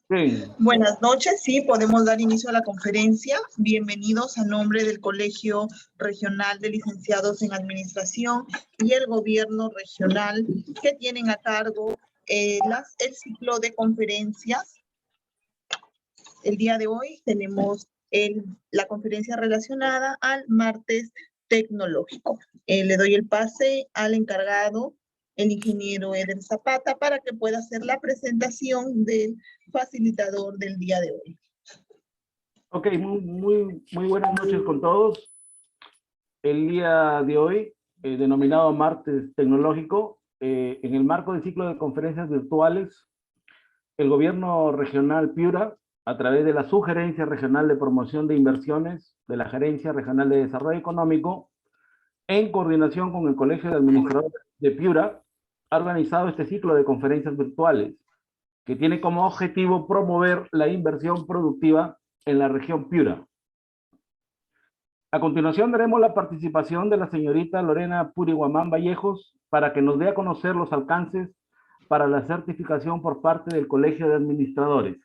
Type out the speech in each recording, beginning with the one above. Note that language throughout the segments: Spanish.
Sí. Buenas noches, sí, podemos dar inicio a la conferencia. Bienvenidos a nombre del Colegio Regional de Licenciados en Administración y el Gobierno Regional que tienen a cargo el ciclo de conferencias. El día de hoy tenemos la conferencia relacionada al martes tecnológico. Le doy el pase al encargado, el ingeniero Eder Zapata, para que pueda hacer la presentación del facilitador del día de hoy. Ok, muy buenas noches con todos. El día de hoy, denominado Martes Tecnológico, en el marco del ciclo de conferencias virtuales, el Gobierno Regional Piura, a través de la Sugerencia Regional de Promoción de Inversiones de la Gerencia Regional de Desarrollo Económico, en coordinación con el Colegio de Administradores de Piura, ha organizado este ciclo de conferencias virtuales, que tiene como objetivo promover la inversión productiva en la región Piura. A continuación daremos la participación de la señorita Lorena Puriguamán Vallejos para que nos dé a conocer los alcances para la certificación por parte del Colegio de Administradores.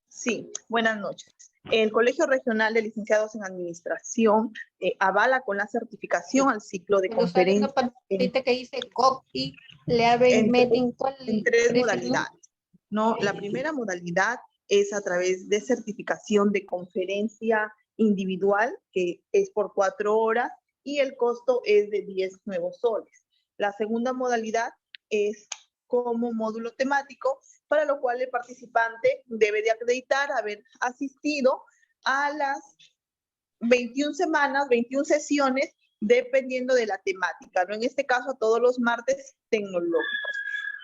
Sí, buenas noches. El Colegio Regional de Licenciados en Administración avala con la certificación al ciclo de conferencias que dice copy, en tres modalidades. No, la primera modalidad es a través de certificación de conferencia individual, que es por 4 horas, y el costo es de 10 nuevos soles. La segunda modalidad es como módulo temático, para lo cual el participante debe de acreditar haber asistido a las 21 semanas, 21 sesiones, dependiendo de la temática, ¿no? En este caso, todos los martes tecnológicos.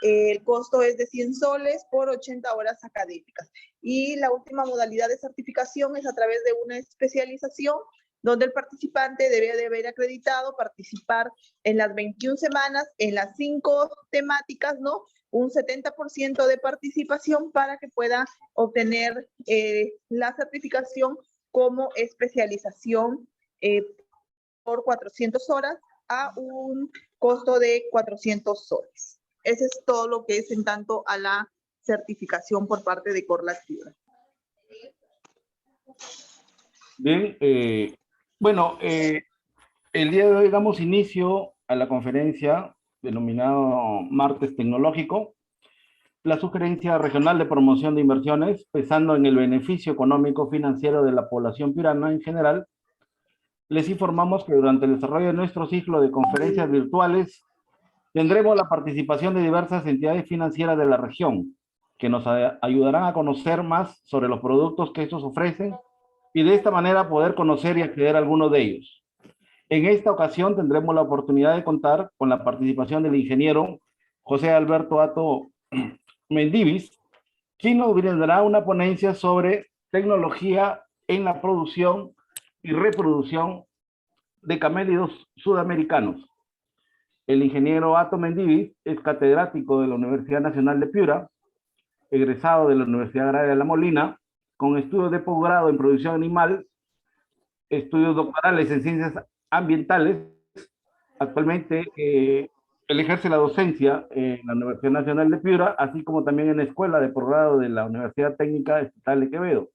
El costo es de 100 soles por 80 horas académicas. Y la última modalidad de certificación es a través de una especialización, donde el participante debe de haber acreditado participar en las 21 semanas, en las 5 temáticas, ¿no? Un 70% de participación para que pueda obtener la certificación como especialización por 400 horas a un costo de 400 soles. Ese es todo lo que es en tanto a la certificación por parte de Corlas Piura. Bien, bueno, el día de hoy damos inicio a la conferencia denominado Martes Tecnológico, la Sugerencia Regional de Promoción de Inversiones, pensando en el beneficio económico financiero de la población piurana en general. Les informamos que durante el desarrollo de nuestro ciclo de conferencias virtuales tendremos la participación de diversas entidades financieras de la región, que nos ayudarán a conocer más sobre los productos que estos ofrecen y de esta manera poder conocer y acceder a algunos de ellos. En esta ocasión tendremos la oportunidad de contar con la participación del ingeniero José Alberto Ato Mendivis, quien nos brindará una ponencia sobre tecnología en la producción y reproducción de camélidos sudamericanos. El ingeniero Ato Mendivis es catedrático de la Universidad Nacional de Piura, egresado de la Universidad Agraria de La Molina, con estudios de posgrado en producción animal, estudios doctorales en ciencias ambientales. Actualmente él ejerce la docencia en la Universidad Nacional de Piura, así como también en la Escuela de Posgrado de la Universidad Técnica Estatal de Quevedo.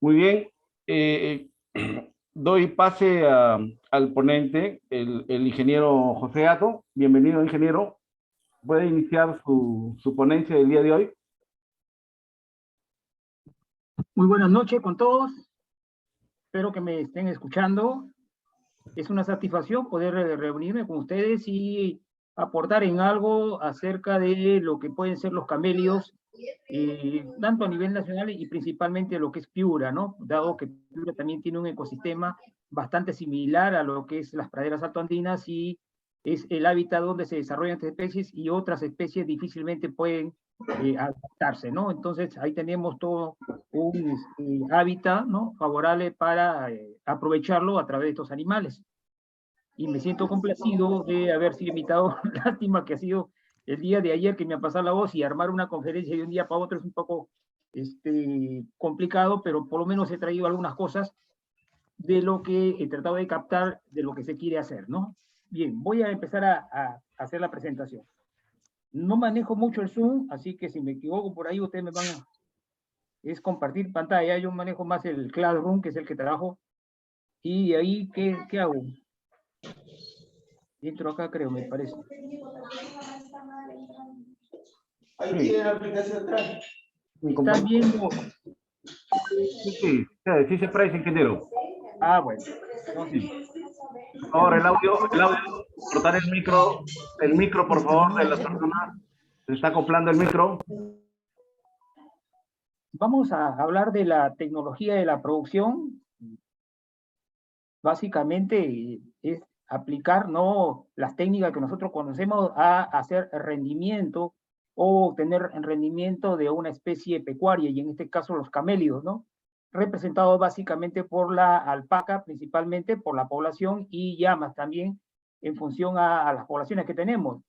Muy bien, doy pase al ponente, el ingeniero José Ato. Bienvenido, ingeniero. ¿Puede iniciar su ponencia del día de hoy? Muy buenas noches con todos. Espero que me estén escuchando. Es una satisfacción poder reunirme con ustedes y aportar en algo acerca de lo que pueden ser los camélidos, tanto a nivel nacional y principalmente lo que es Piura, ¿no? Dado que Piura también tiene un ecosistema bastante similar a lo que es las praderas altoandinas y es el hábitat donde se desarrollan estas especies y otras especies difícilmente pueden adaptarse, ¿no? Entonces ahí tenemos todo un hábitat, ¿no? Favorable para aprovecharlo a través de estos animales. Y me siento complacido de haber sido invitado. Lástima que ha sido el día de ayer que me ha pasado la voz, y armar una conferencia de un día para otro es un poco complicado, pero por lo menos he traído algunas cosas de lo que he tratado de captar, de lo que se quiere hacer, ¿no? Bien, voy a empezar a hacer la presentación. No manejo mucho el Zoom, así que si me equivoco por ahí, ustedes me van a... Es compartir pantalla, yo manejo más el Classroom, que es el que trabajo. Y ahí, ¿qué hago? Entro acá, creo, me parece. Ahí tiene la aplicación atrás. Están viendo... Sí, sí se parece, ingeniero. Ah, bueno. Entonces, Ahora el audio, cortar el micro, por favor, de las personas. Se está acoplando el micro. vamos a hablar de la tecnología de la producción. Básicamente es aplicar, ¿no?, las técnicas que nosotros conocemos a hacer rendimiento o obtener rendimiento de una especie pecuaria, y en este caso los camélidos, ¿no? Representados básicamente por la alpaca, principalmente por la población, y llamas también en función a las poblaciones que tenemos.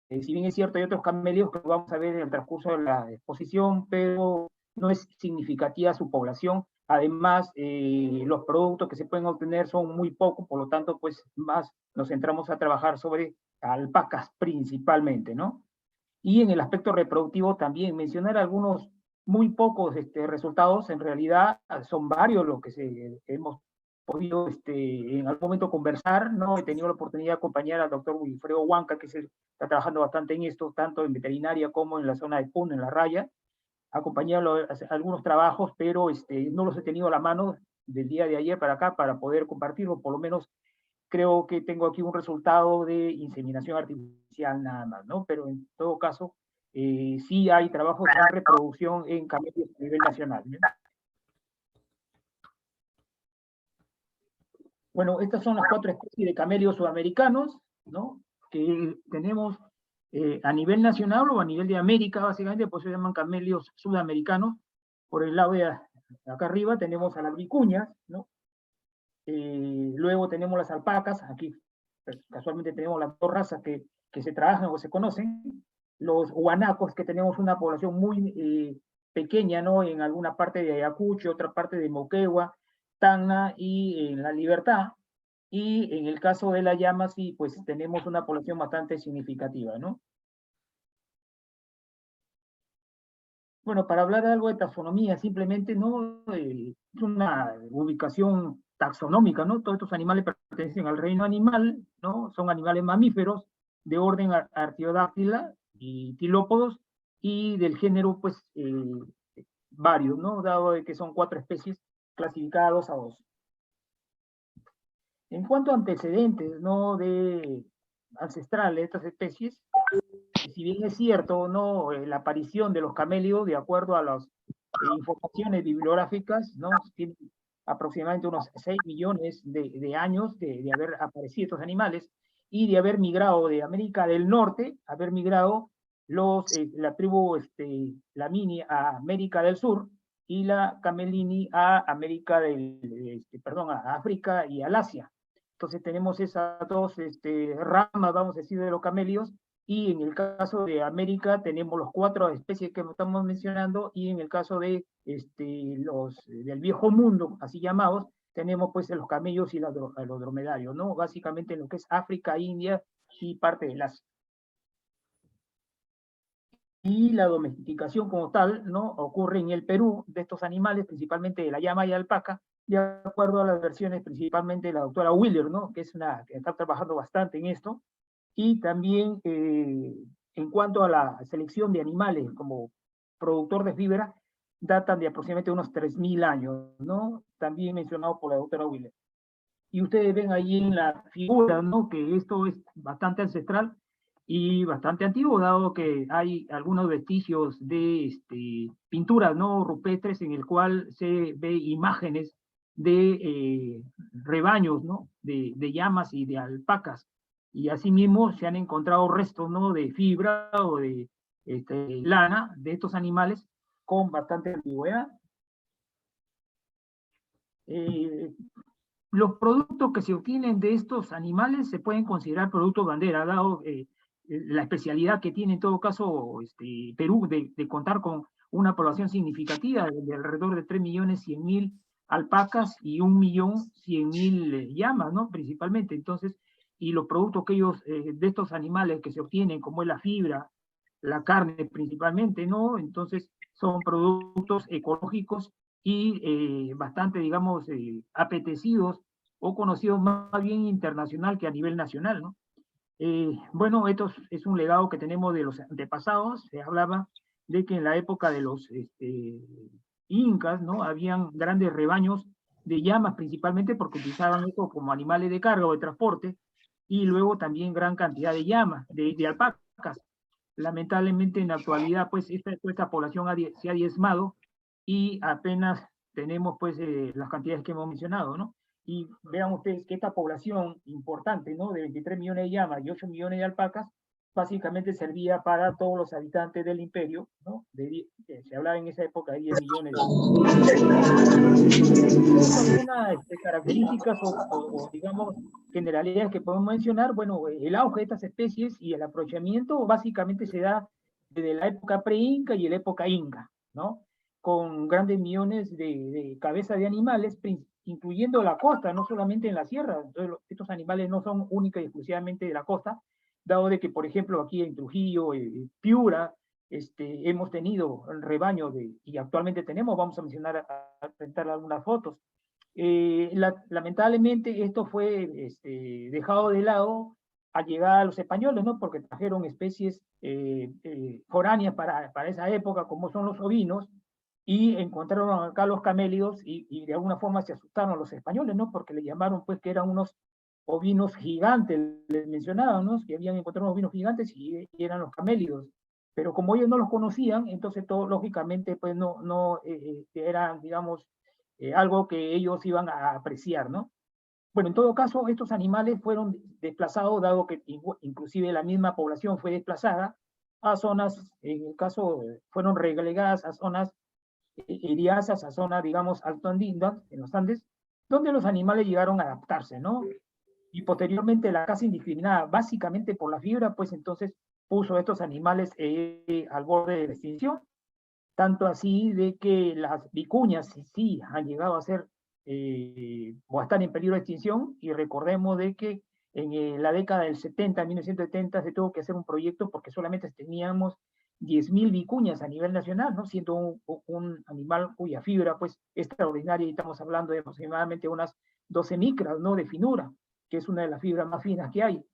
Si bien es cierto, hay otros camélidos que vamos a ver en el transcurso de la exposición, pero no es significativa su población. Además, los productos que se pueden obtener son muy pocos, por lo tanto, pues más nos centramos a trabajar sobre alpacas principalmente, ¿no? Y en el aspecto reproductivo también, mencionar algunos muy pocos resultados, en realidad son varios los que hemos podido en algún momento conversar, ¿no? He tenido la oportunidad de acompañar al doctor Wilfredo Huanca, que está trabajando bastante en esto, tanto en veterinaria como en la zona de Puno, en La Raya. Acompañado a algunos trabajos, pero no los he tenido a la mano del día de ayer para acá para poder compartirlo. Por lo menos creo que tengo aquí un resultado de inseminación artificial nada más, ¿no? Pero en todo caso, sí hay trabajos en reproducción en camélidos a nivel nacional, ¿no? Bueno, estas son las 4 especies de camélidos sudamericanos, ¿no?, que tenemos a nivel nacional o a nivel de América, básicamente, pues se llaman camélidos sudamericanos. Por el lado de acá arriba tenemos a las vicuñas, ¿no? Luego tenemos las alpacas, aquí casualmente tenemos las 2 razas que se trabajan o se conocen, los guanacos, que tenemos una población muy pequeña, ¿no?, en alguna parte de Ayacucho, otra parte de Moquegua, Tacna y en La Libertad, y en el caso de la llama, sí, pues tenemos una población bastante significativa, ¿no? Bueno, para hablar algo de taxonomía, simplemente, ¿no?, es una ubicación taxonómica, ¿no? Todos estos animales pertenecen al reino animal, ¿no? Son animales mamíferos de orden Artiodáctila y tilópodos, y del género, pues, varios, ¿no? Dado de que son 4 especies clasificadas a 2. En cuanto a antecedentes, ¿no?, de ancestrales de estas especies, si bien es cierto, ¿no?, la aparición de los camélidos, de acuerdo a las informaciones bibliográficas, ¿no?, tiene aproximadamente unos 6 millones de años de haber aparecido estos animales, y de haber migrado de América del Norte, haber migrado la tribu Lamini a América del Sur, y la Camelini a a África y al Asia. Entonces tenemos esas 2 ramas, vamos a decir, de los camélidos, y en el caso de América tenemos los 4 especies que estamos mencionando, y en el caso de del viejo mundo, así llamados, tenemos pues los camellos y los dromedarios, ¿no? Básicamente en lo que es África, India y parte del Asia. Y la domesticación como tal, ¿no?, ocurre en el Perú de estos animales, principalmente de la llama y alpaca, de acuerdo a las versiones principalmente de la doctora Wheeler, ¿no?, que está trabajando bastante en esto. Y también en cuanto a la selección de animales como productor de fibra, datan de aproximadamente unos 3.000 años, ¿no?, también mencionado por la doctora Wheeler. Y ustedes ven ahí en la figura, ¿no?, que esto es bastante ancestral y bastante antiguo, dado que hay algunos vestigios de pinturas, ¿no?, rupestres, en el cual se ve imágenes de rebaños, ¿no?, de llamas y de alpacas. Y asimismo se han encontrado restos, ¿no?, de fibra o de lana de estos animales con bastante antigüedad. Los productos que se obtienen de estos animales se pueden considerar productos bandera, dado la especialidad que tiene en todo caso Perú de contar con una población significativa de alrededor de 3.100.000 alpacas y 1.100.000 llamas, ¿no? Principalmente. Entonces, y los productos que ellos, de estos animales que se obtienen, como es la fibra, la carne principalmente, ¿no? Entonces, son productos ecológicos y bastante, digamos, apetecidos o conocidos más bien internacional que a nivel nacional, ¿no? Bueno, esto es un legado que tenemos de los antepasados. Se hablaba de que en la época de los incas, ¿no? Habían grandes rebaños de llamas, principalmente porque utilizaban esto como animales de carga o de transporte, y luego también gran cantidad de llamas, de alpacas. Lamentablemente en la actualidad, pues, esta población se ha diezmado y apenas tenemos, pues, las cantidades que hemos mencionado, ¿no? Y vean ustedes que esta población importante, ¿no? De 23 millones de llamas y 8 millones de alpacas, básicamente servía para todos los habitantes del imperio, ¿no? Se hablaba en esa época de 10 millones algunas características o, digamos, generalidades que podemos mencionar. Bueno, el auge de estas especies y el aprovechamiento básicamente se da desde la época pre-inca y la época inca, ¿no? Con grandes millones de cabezas de animales, incluyendo la costa, no solamente en la sierra. Entonces, estos animales no son únicos y exclusivamente de la costa, dado de que, por ejemplo, aquí en Trujillo, Piura, hemos tenido el rebaño y actualmente tenemos, vamos a mencionar, a presentar algunas fotos. Lamentablemente esto fue dejado de lado al llegar a los españoles, ¿no? Porque trajeron especies foráneas para esa época, como son los ovinos, y encontraron acá los camélidos y de alguna forma se asustaron los españoles, ¿no? Porque le llamaron, pues, que eran unos ovinos gigantes, les mencionaban, ¿no? Que habían encontrado unos ovinos gigantes y eran los camélidos. Pero como ellos no los conocían, entonces todo, lógicamente, pues no eran, digamos, algo que ellos iban a apreciar, ¿no? Bueno, en todo caso, estos animales fueron desplazados, dado que inclusive la misma población fue desplazada a zonas, en el caso, fueron relegadas a zonas eriazas, a zonas, digamos, altoandinas, en los Andes, donde los animales llegaron a adaptarse, ¿no? Y posteriormente la caza indiscriminada, básicamente por la fibra, pues entonces puso a estos animales al borde de la extinción, tanto así de que las vicuñas sí han llegado a ser o a estar en peligro de extinción, y recordemos de que en la década del 70, 1970, se tuvo que hacer un proyecto porque solamente teníamos 10.000 vicuñas a nivel nacional, ¿no? Siendo un animal cuya fibra, pues, es extraordinaria, y estamos hablando de aproximadamente unas 12 micras, ¿no? De finura, que es una de las fibras más finas que hay.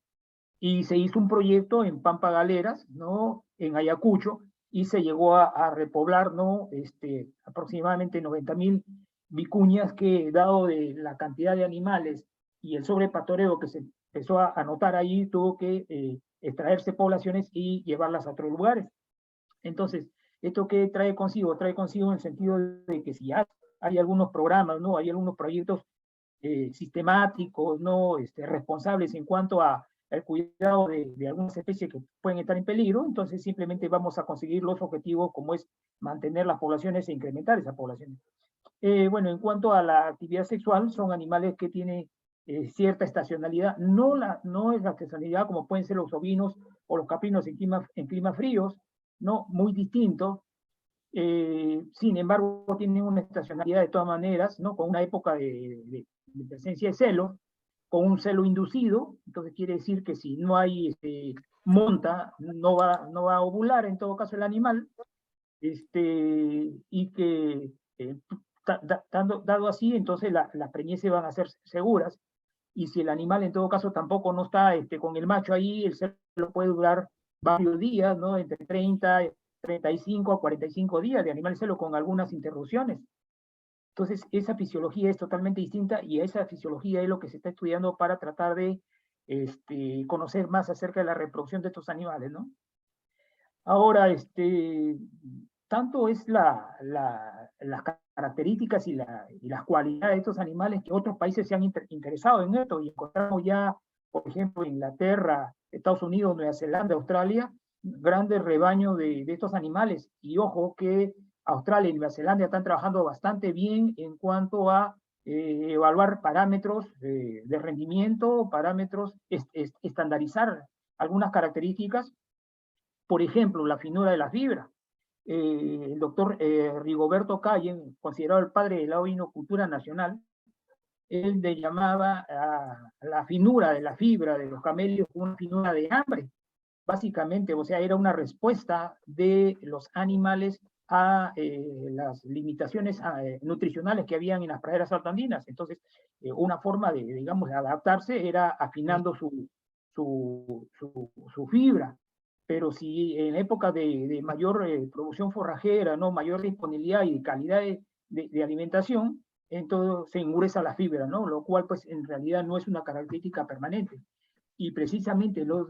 Y se hizo un proyecto en Pampa Galeras, ¿no? En Ayacucho, y se llegó a repoblar, ¿no? Aproximadamente 90.000 vicuñas que, dado de la cantidad de animales y el sobrepastoreo que se empezó a notar allí, tuvo que extraerse poblaciones y llevarlas a otros lugares. Entonces, ¿esto qué trae consigo? Trae consigo en el sentido de que si hay algunos programas, ¿no? Hay algunos proyectos sistemáticos, ¿no? Responsables en cuanto a el cuidado de algunas especies que pueden estar en peligro, entonces simplemente vamos a conseguir los objetivos, como es mantener las poblaciones e incrementar esas poblaciones. Bueno, en cuanto a la actividad sexual, son animales que tienen cierta estacionalidad, no es la estacionalidad como pueden ser los ovinos o los caprinos en climas fríos, no, muy distintos. Sin embargo, tienen una estacionalidad de todas maneras, ¿no? Con una época de presencia de celo, con un celo inducido. Entonces quiere decir que si no hay monta, no va a ovular en todo caso el animal, y que dado así, entonces las preñeces van a ser seguras, y si el animal en todo caso tampoco no está con el macho ahí, el celo puede durar varios días, ¿no? Entre 35 a 45 días de animal celo, con algunas interrupciones. Entonces, esa fisiología es totalmente distinta, y esa fisiología es lo que se está estudiando para tratar de conocer más acerca de la reproducción de estos animales, ¿no? Ahora, tanto es las características y las cualidades de estos animales que otros países se han interesado en esto, y encontramos ya, por ejemplo, Inglaterra, Estados Unidos, Nueva Zelanda, Australia, grandes rebaños de estos animales. Y ojo que Australia y Nueva Zelanda están trabajando bastante bien en cuanto a evaluar parámetros de rendimiento, parámetros, estandarizar algunas características, por ejemplo, la finura de la fibra. el doctor Rigoberto Calle, considerado el padre de la ovinocultura nacional, él le llamaba a la finura de la fibra de los camelios una finura de hambre, básicamente, o sea, era una respuesta de los animales a las limitaciones nutricionales que habían en las praderas altoandinas. Entonces, una forma de, digamos, de adaptarse era afinando su fibra. Pero si en época de mayor producción forrajera, ¿no? Mayor disponibilidad y calidad de alimentación, entonces se engruesa la fibra, ¿no? Lo cual, pues, en realidad no es una característica permanente. Y precisamente los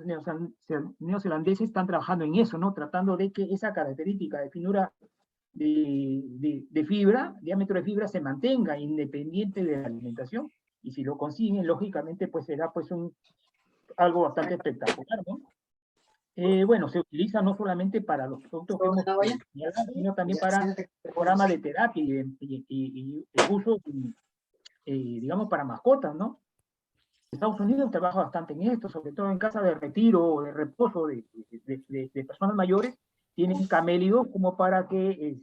neozelandeses están trabajando en eso, ¿no? Tratando de que esa característica de finura de fibra, diámetro de fibra, se mantenga independiente de la alimentación. Y si lo consiguen, lógicamente, pues será pues algo bastante espectacular, ¿no? Bueno, se utiliza no solamente para los productos que hemos señalado, sino también para programas de terapia y uso, digamos, para mascotas, ¿no? Estados Unidos trabaja bastante en esto, sobre todo en casas de retiro o de reposo de personas mayores, tienen camélidos como para que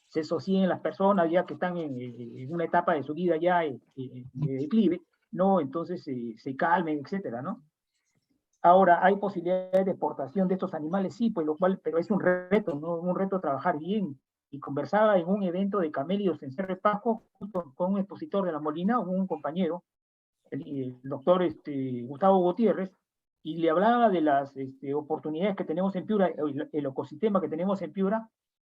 se asocien las personas ya que están en una etapa de su vida ya de declive, ¿no? Entonces se calmen, etcétera, ¿no? Ahora, ¿hay posibilidades de exportación de estos animales? Sí, pues pero es un reto, ¿no? Un reto trabajar bien. Y conversaba en un evento de camélidos en Cerro de Pasco con un expositor de La Molina, un compañero, el doctor Gustavo Gutiérrez, y le hablaba de las oportunidades que tenemos en Piura, el ecosistema que tenemos en Piura,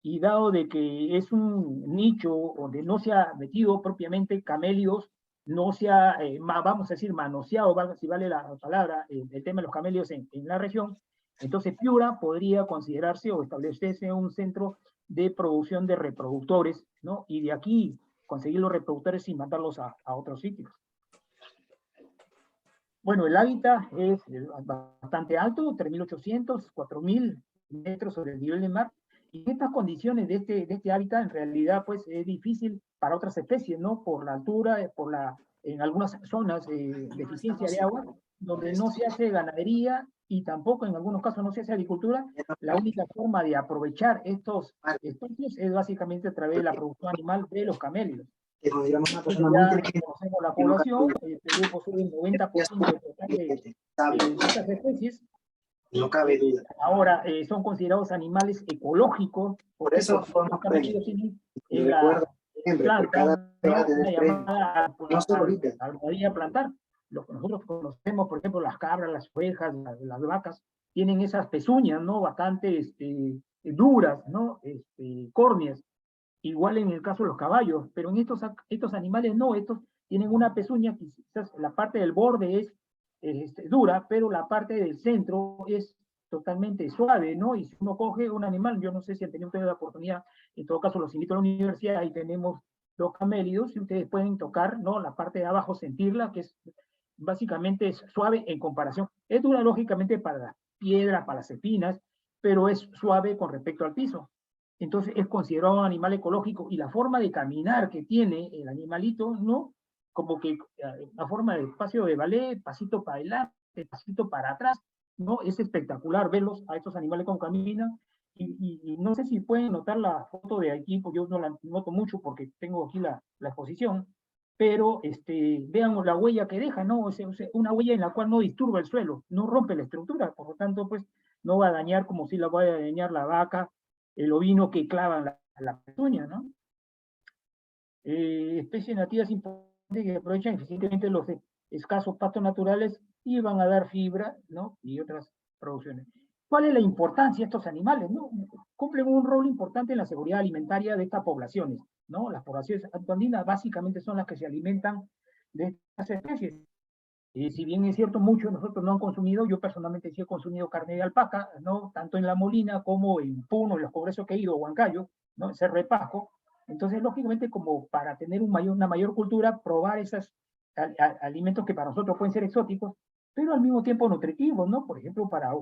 y dado de que es un nicho donde no se ha metido propiamente camélidos, no se ha, vamos a decir, manoseado, si vale la palabra, el tema de los camélidos en la región, entonces Piura podría considerarse o establecerse un centro de producción de reproductores, ¿no? Y de aquí conseguir los reproductores sin mandarlos a otros sitios. Bueno, el hábitat es bastante alto, 3.800, 4.000 metros sobre el nivel del mar, y estas condiciones de este hábitat en realidad pues es difícil para otras especies, ¿no? Por la altura, en algunas zonas deficiencia de agua, donde no se hace ganadería y tampoco en algunos casos no se hace agricultura. La única forma de aprovechar estos espacios es básicamente a través de la producción animal de los camélidos. Que consideramos una persona Ya muy inteligente. conocemos la población, Perú posee el 90% total de estas especies. No cabe duda. Ahora, son considerados animales ecológicos. Por eso porque forma los camélidos premio. tienen Y en recuerda siempre, por planta cada pega de una premio. llamada No solo ahorita. almohadilla plantar. Lo que nosotros conocemos, por ejemplo, las cabras, las ovejas, las vacas, tienen esas pezuñas, ¿no? Bastante duras, ¿no? Córneas. Igual en el caso de los caballos, pero en estos animales no, estos tienen una pezuña, quizás la parte del borde es dura, pero la parte del centro es totalmente suave, ¿no? Y si uno coge un animal, yo no sé si han tenido ustedes la oportunidad, en todo caso los invito a la universidad, ahí tenemos los camélidos, y ustedes pueden tocar, ¿no? La parte de abajo, sentirla, que es básicamente es suave en comparación. Es dura, lógicamente, para las piedras, para las espinas, pero es suave con respecto al piso. Entonces es considerado un animal ecológico, y la forma de caminar que tiene el animalito, ¿no? Como que la forma de espacio de ballet, pasito para adelante, pasito para atrás, ¿no? Es espectacular verlos a estos animales como caminan, y no sé si pueden notar la foto de aquí, porque yo no la noto mucho porque tengo aquí la exposición, pero vean la huella que deja, ¿no? O sea, una huella en la cual no disturba el suelo, no rompe la estructura, por lo tanto, pues, no va a dañar como si la vaya a dañar la vaca, el ovino que clavan la pezuña, ¿no? Especies nativas importantes que aprovechan eficientemente los escasos pastos naturales y van a dar fibra, ¿no? Y otras producciones. ¿Cuál es la importancia de estos animales, no? Cumplen un rol importante en la seguridad alimentaria de estas poblaciones, ¿no? Las poblaciones altoandinas básicamente son las que se alimentan de estas especies. Si bien es cierto, muchos nosotros no han consumido, yo personalmente sí he consumido carne de alpaca, ¿no? Tanto en La Molina como en Puno, en los congresos que he ido, Huancayo, ¿no? En Cerro de Pasco. Entonces, lógicamente, como para tener una mayor cultura, probar esos alimentos que para nosotros pueden ser exóticos, pero al mismo tiempo nutritivos, ¿no? Por ejemplo, para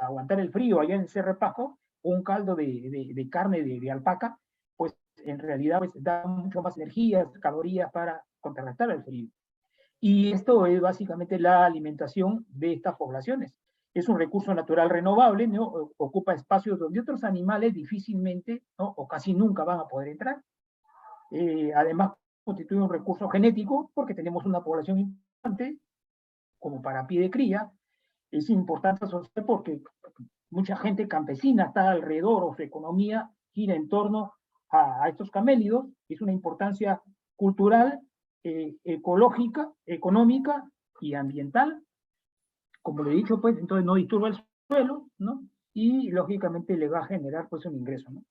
aguantar el frío allá en Cerro de Pasco, un caldo de carne de alpaca, pues en realidad pues, da mucho más energías, calorías para contrarrestar el frío. Y esto es básicamente la alimentación de estas poblaciones. es un recurso natural renovable, ¿no? Ocupa espacios donde otros animales difícilmente, ¿no? O casi nunca van a poder entrar. Además, constituye un recurso genético porque tenemos una población importante como para pie de cría. Es importante asociar porque mucha gente campesina está alrededor, o su economía gira en torno a estos camélidos. Es una importancia cultural, ecológica, económica y ambiental. Como le he dicho, pues, entonces no disturba el suelo, ¿no? Y lógicamente le va a generar, pues, un ingreso, ¿no?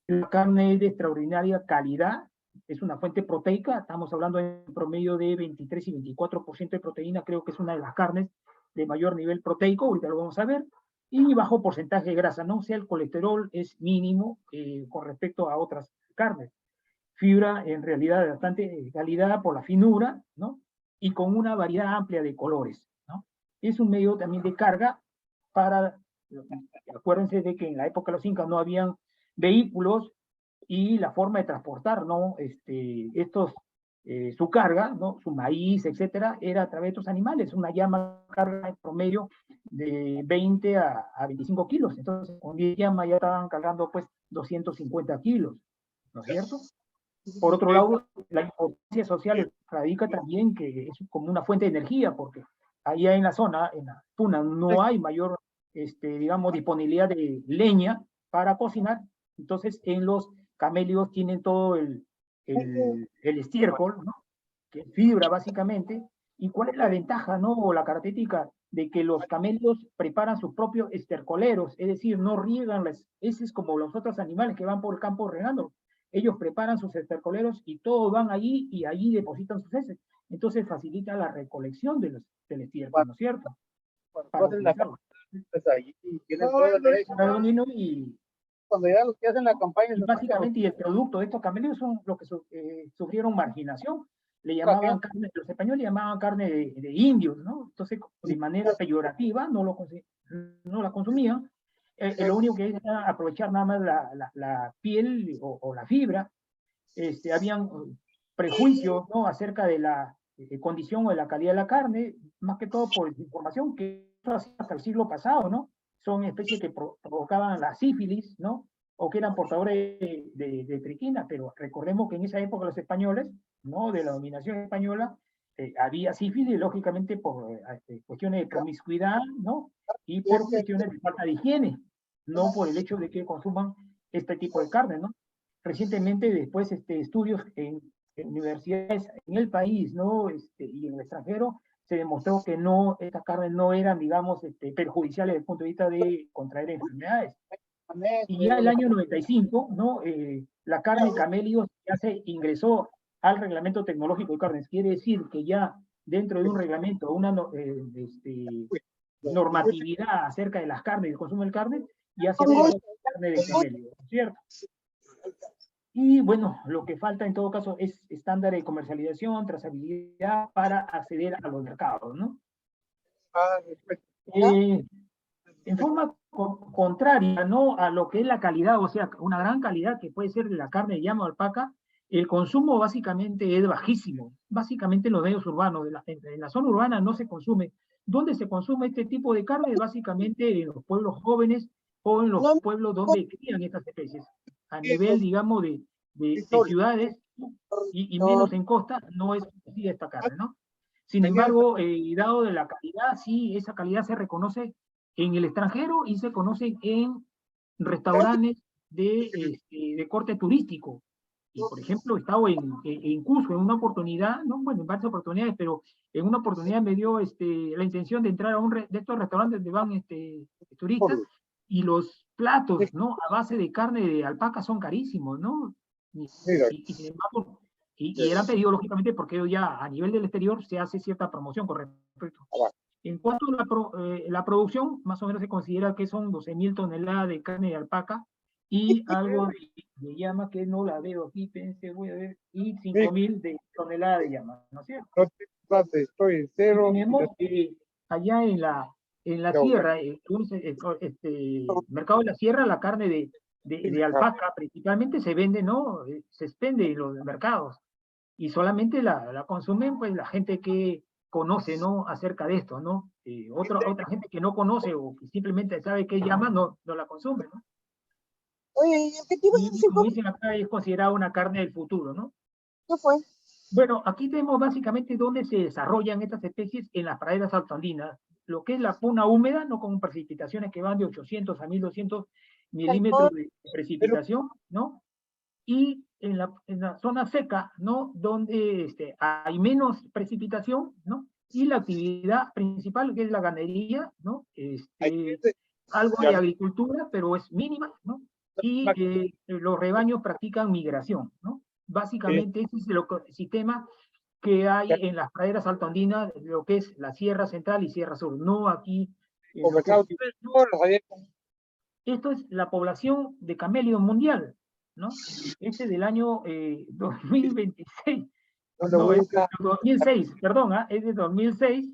La carne es de extraordinaria calidad, es una fuente proteica, estamos hablando en promedio de 23 y 24% de proteína, creo que es una de las carnes de mayor nivel proteico, ahorita lo vamos a ver, y bajo porcentaje de grasa, ¿no? O sea, el colesterol es mínimo con respecto a otras carnes. Fibra en realidad de bastante calidad por la finura, ¿no? Y con una variedad amplia de colores, ¿no? Es un medio también de carga para, acuérdense de que en la época de los incas no habían vehículos y la forma de transportar, ¿no? Su carga, ¿no? Su maíz, etcétera, era a través de estos animales. Una llama carga en promedio de 20 a 25 kilos. Entonces, con 10 llamas ya estaban cargando, pues, 250 kilos, ¿no es cierto? Por otro lado, la importancia social radica también que es como una fuente de energía, porque allá en la zona, en la Puna, no hay mayor, digamos, disponibilidad de leña para cocinar. Entonces, en los camélidos tienen todo el estiércol, ¿no? Que es fibra, básicamente. ¿Y cuál es la ventaja, no? O la característica de que los camélidos preparan sus propios estercoleros, es decir, no riegan las heces como los otros animales que van por el campo regando. Ellos preparan sus estercoleros y todos van allí y allí depositan sus heces. Entonces facilita la recolección del estiércol, ¿no es cierto? Para utilizarlo. Ahí tienen todo el derecho. Y Cuando ya los que hacen la campaña... y básicamente, y el producto de estos camélidos son los que sufrieron marginación. Le llamaban carne, los españoles le llamaban carne de indios, ¿no? Entonces, de manera peyorativa, no la consumían. Lo único que era aprovechar nada más la piel o la fibra. Habían prejuicios, ¿no? Acerca de la condición o de la calidad de la carne, más que todo por información que hasta el siglo pasado, ¿no? Son especies que provocaban la sífilis, ¿no? O que eran portadores de triquina, pero recordemos que en esa época los españoles, ¿no? De la dominación española, había sífilis, lógicamente por cuestiones de promiscuidad, ¿no? Y por cuestiones de falta de higiene, no por el hecho de que consuman este tipo de carne, ¿no? Recientemente, después, estudios en universidades en el país, ¿no? Y en el extranjero, se demostró que no, estas carnes no eran, digamos, perjudiciales desde el punto de vista de contraer enfermedades. Y ya el año 95, ¿no? La carne camélido ya se ingresó al reglamento tecnológico de carnes. Quiere decir que ya dentro de un reglamento, una normatividad acerca de las carnes y el consumo de carne, ya se puede carne de camélido, ¿cierto? Y bueno, lo que falta en todo caso es estándar de comercialización, trazabilidad para acceder a los mercados, ¿no? En forma contraria, ¿no? A lo que es la calidad, o sea, una gran calidad que puede ser de la carne de llama o alpaca, el consumo básicamente es bajísimo. Básicamente en los medios urbanos, en la zona urbana no se consume. ¿Dónde se consume este tipo de carne? Básicamente en los pueblos jóvenes o en los pueblos donde crían estas especies. A nivel, digamos, de ciudades y menos en costa, no es así esta carne, ¿no? Sin embargo, dado de la calidad, sí, esa calidad se reconoce en el extranjero y se conoce en restaurantes de corte turístico. Y, por ejemplo, he estado en Cusco en una oportunidad, no, bueno, en varias oportunidades, pero en una oportunidad me dio la intención de entrar a de estos restaurantes donde van turistas, y los platos, ¿no? A base de carne de alpaca son carísimos, ¿no? Y sin embargo, y eran pedidos, lógicamente, porque ya a nivel del exterior se hace cierta promoción con respecto. En cuanto a la producción, más o menos se considera que son 12.000 toneladas de carne de alpaca y algo de llama, que no la veo aquí, pensé, voy a ver, y 5.000 de toneladas de llama, ¿no es cierto? Estoy cero. Tenemos allá en la sierra, mercado de la sierra, la carne de alpaca principalmente se vende, ¿no? Se expende en los mercados. Y solamente la consumen, pues, la gente que conoce, ¿no? Acerca de esto, ¿no? Otra gente que no conoce o que simplemente sabe que es llama, no la consume, ¿no? Oye, ¿y el que te ibas a Y decir como dicen acá, es considerada una carne del futuro, ¿no? qué fue? Bueno, aquí tenemos básicamente dónde se desarrollan estas especies en las praderas altoandinas, lo que es la puna húmeda, ¿no? Con precipitaciones que van de 800 a 1200 milímetros de precipitación, ¿no? Y en la zona seca, ¿no? Donde hay menos precipitación, ¿no? Y la actividad principal, que es la ganadería, ¿no? Algo de agricultura, pero es mínima, ¿no? Y los rebaños practican migración, ¿no? Básicamente ese es el ecosistema que hay en las praderas altoandinas, lo que es la Sierra Central y Sierra Sur, no aquí. Esto es la población de camélido mundial, ¿no? Este del año 2026. No, es de 2006, perdón, es de 2006.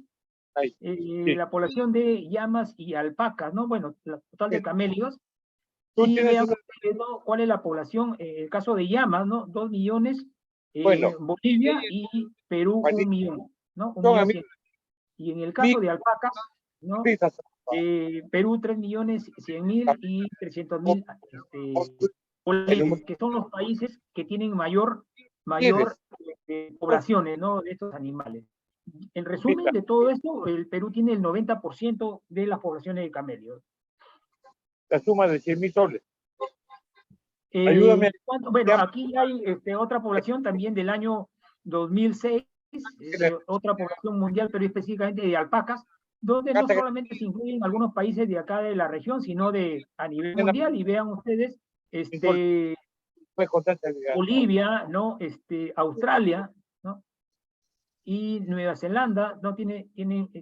La población de llamas y alpacas, ¿no? Bueno, la total de camélidos. Y vean ustedes, ¿no? cuál es la población, el caso de llamas, ¿no? 2 millones, Bolivia y Perú 1 millón, ¿no? 1.100.000. Y en el caso de alpacas, ¿no? Perú 3.100.000 y 300.000 Bolivia, que son los países que tienen mayor poblaciones, ¿no? De estos animales. En resumen de todo esto, el Perú tiene el 90% de las poblaciones de camélidos. La suma de 100.000 soles. Ayúdame. Bueno, aquí hay otra población también del año 2006, otra población mundial, pero específicamente de alpacas, donde no solamente se incluyen algunos países de acá de la región, sino a nivel mundial. Y vean ustedes, Bolivia, ¿no? Australia, ¿no? Y Nueva Zelanda, no tienen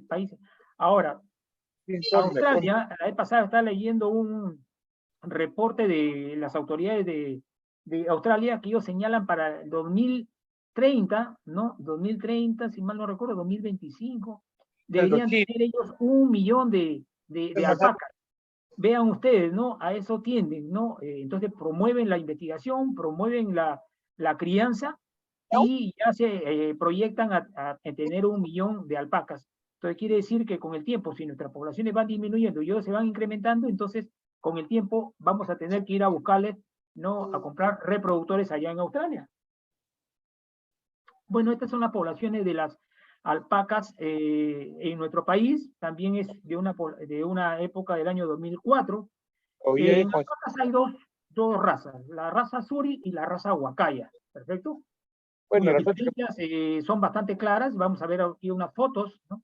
países. Ahora, Australia, la vez pasada estaba leyendo un reporte de las autoridades de Australia que ellos señalan para el 2030, ¿no? 2030, si mal no recuerdo, 2025, deberían tener ellos 1 millón de alpacas. Vean ustedes, ¿no? A eso tienden, ¿no? Entonces promueven la investigación, promueven la crianza y ya se proyectan a tener 1 millón de alpacas. Entonces quiere decir que con el tiempo, si nuestras poblaciones van disminuyendo y ellos se van incrementando, entonces con el tiempo vamos a tener que ir a buscarles, ¿no? A comprar reproductores allá en Australia. Bueno, estas son las poblaciones de las alpacas en nuestro país. También es de una época del año 2004. En las alpacas hay dos razas, la raza Suri y la raza Huacaya, ¿perfecto? Bueno, las diferencias son bastante claras. Vamos a ver aquí unas fotos, ¿no?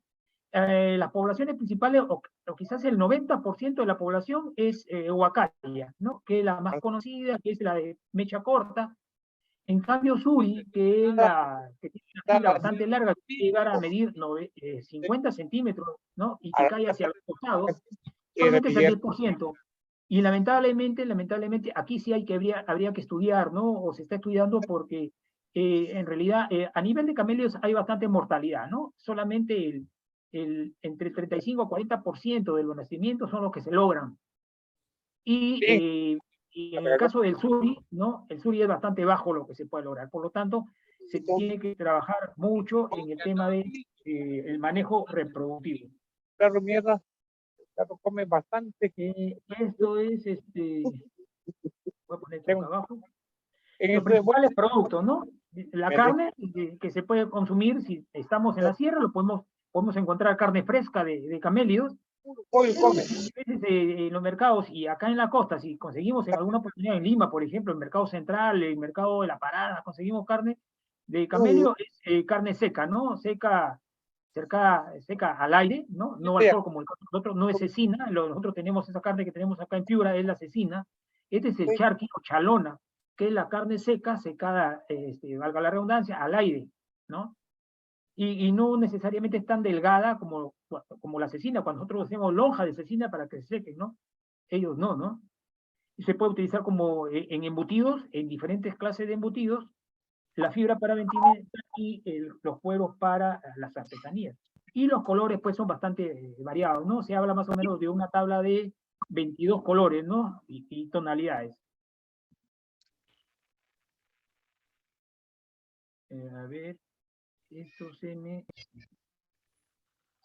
Las poblaciones principales, o quizás el 90% de la población es Huacaya, ¿no? Que es la más conocida, que es la de mecha corta. En cambio, Suri, que es que tiene una fibra bastante larga, que puede llegar a medir 50 centímetros, ¿no? Y que cae hacia los costados, solamente es el 10%. Y lamentablemente, aquí sí habría que estudiar, ¿no? O se está estudiando porque en realidad a nivel de camélidos hay bastante mortalidad, ¿no? Solamente entre el 35 a 40% de los nacimientos son los que se logran. Y en el caso del Suri, ¿no? El Suri es bastante bajo lo que se puede lograr. Por lo tanto, se tiene que trabajar mucho en el tema de el manejo reproductivo. Claro, mierda. Claro, come bastante. Esto es, voy a poner esto acá abajo. Los principales productos, ¿no? La carne que se puede consumir, si estamos en la sierra, podemos encontrar carne fresca de camélidos. En los mercados y acá en la costa, si conseguimos en alguna oportunidad en Lima, por ejemplo, el mercado central, el mercado de la Parada, conseguimos carne de camello, es carne seca, ¿no? Seca al aire, ¿no? No al sol como el otro, no es cecina. Nosotros tenemos esa carne que tenemos acá en Piura, es la cecina. Este es el charqui o chalona, que es la carne seca, secada, valga la redundancia, al aire, ¿no? Y no necesariamente es tan delgada como la cecina, cuando nosotros hacemos lonja de cecina para que se sequen, ¿no? Ellos no, ¿no? Y se puede utilizar como en embutidos, en diferentes clases de embutidos, la fibra para vestimenta y los cueros para las artesanías. Y los colores, pues, son bastante variados, ¿no? Se habla más o menos de una tabla de 22 colores, ¿no? Y tonalidades. A ver, esto se me...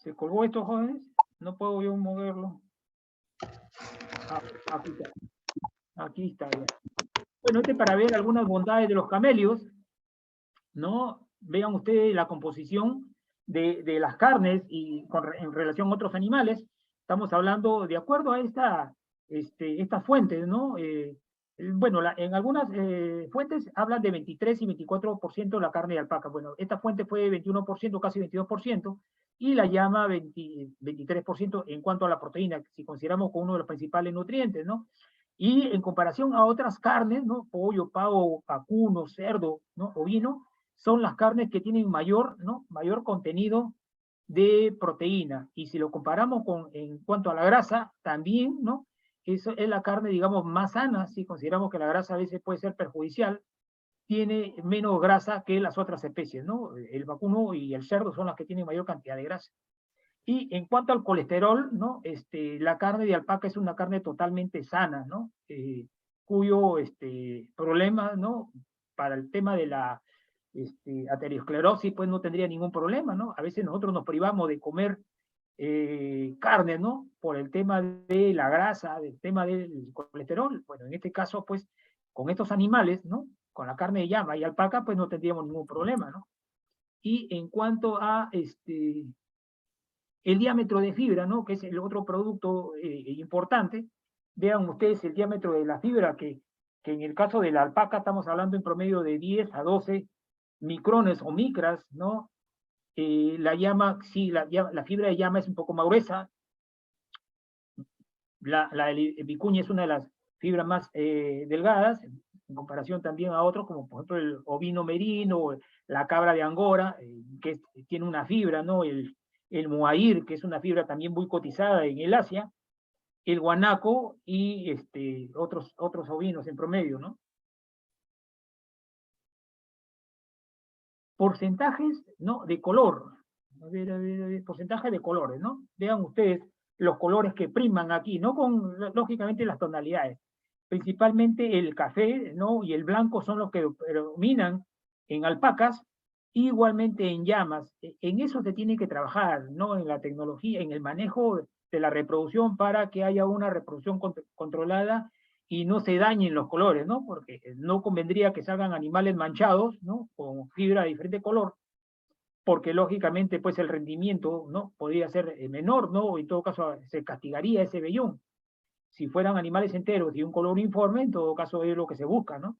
¿Se colgó esto, jóvenes? No puedo yo moverlo. Ah, aquí está. Aquí está ya. Bueno, para ver algunas bondades de los camelios, ¿no? Vean ustedes la composición de las carnes y en relación a otros animales. Estamos hablando de acuerdo a estas fuentes, ¿no? Bueno, en algunas fuentes hablan de 23 y 24% la carne de alpaca. Bueno, esta fuente fue 21%, casi 22%, y la llama 23% en cuanto a la proteína, si consideramos como uno de los principales nutrientes, ¿no? Y en comparación a otras carnes, ¿no? Pollo, pavo, vacuno, cerdo, ¿no? Ovino, son las carnes que tienen mayor contenido de proteína. Y si lo comparamos en cuanto a la grasa, también, ¿no? Eso es la carne, digamos, más sana, si consideramos que la grasa a veces puede ser perjudicial, tiene menos grasa que las otras especies, ¿no? El vacuno y el cerdo son las que tienen mayor cantidad de grasa. Y en cuanto al colesterol, ¿no? La carne de alpaca es una carne totalmente sana, ¿no? Cuyo problema, ¿no? Para el tema de la aterosclerosis, pues no tendría ningún problema, ¿no? A veces nosotros nos privamos de comer carne, ¿no? Por el tema de la grasa, del tema del colesterol. Bueno, en este caso, pues, con estos animales, ¿no? Con la carne de llama y alpaca, pues no tendríamos ningún problema, ¿no? Y en cuanto a el diámetro de fibra, ¿no? Que es el otro producto importante, vean ustedes el diámetro de la fibra, que en el caso de la alpaca estamos hablando en promedio de 10 a 12 micrones o micras, ¿no? La llama, sí, la fibra de llama es un poco más gruesa. La vicuña es una de las fibras más delgadas, en comparación también a otros, como por ejemplo el ovino merino, la cabra de Angora, que tiene una fibra, ¿no? El mohair, que es una fibra también muy cotizada en el Asia, el guanaco y otros ovinos en promedio, ¿no? Porcentajes, ¿no? De color. A ver, porcentaje de colores, ¿no? Vean ustedes los colores que priman aquí, no con, lógicamente, las tonalidades. Principalmente el café, ¿no? Y el blanco son los que predominan en alpacas, igualmente en llamas. En eso se tiene que trabajar, ¿no? En la tecnología, en el manejo de la reproducción para que haya una reproducción controlada y no se dañen los colores, ¿no? Porque no convendría que salgan animales manchados, ¿no? Con fibra de diferente color, porque lógicamente pues el rendimiento, ¿no? Podría ser menor, ¿no? O en todo caso se castigaría ese vellón. Si fueran animales enteros y un color uniforme, en todo caso es lo que se busca, ¿no?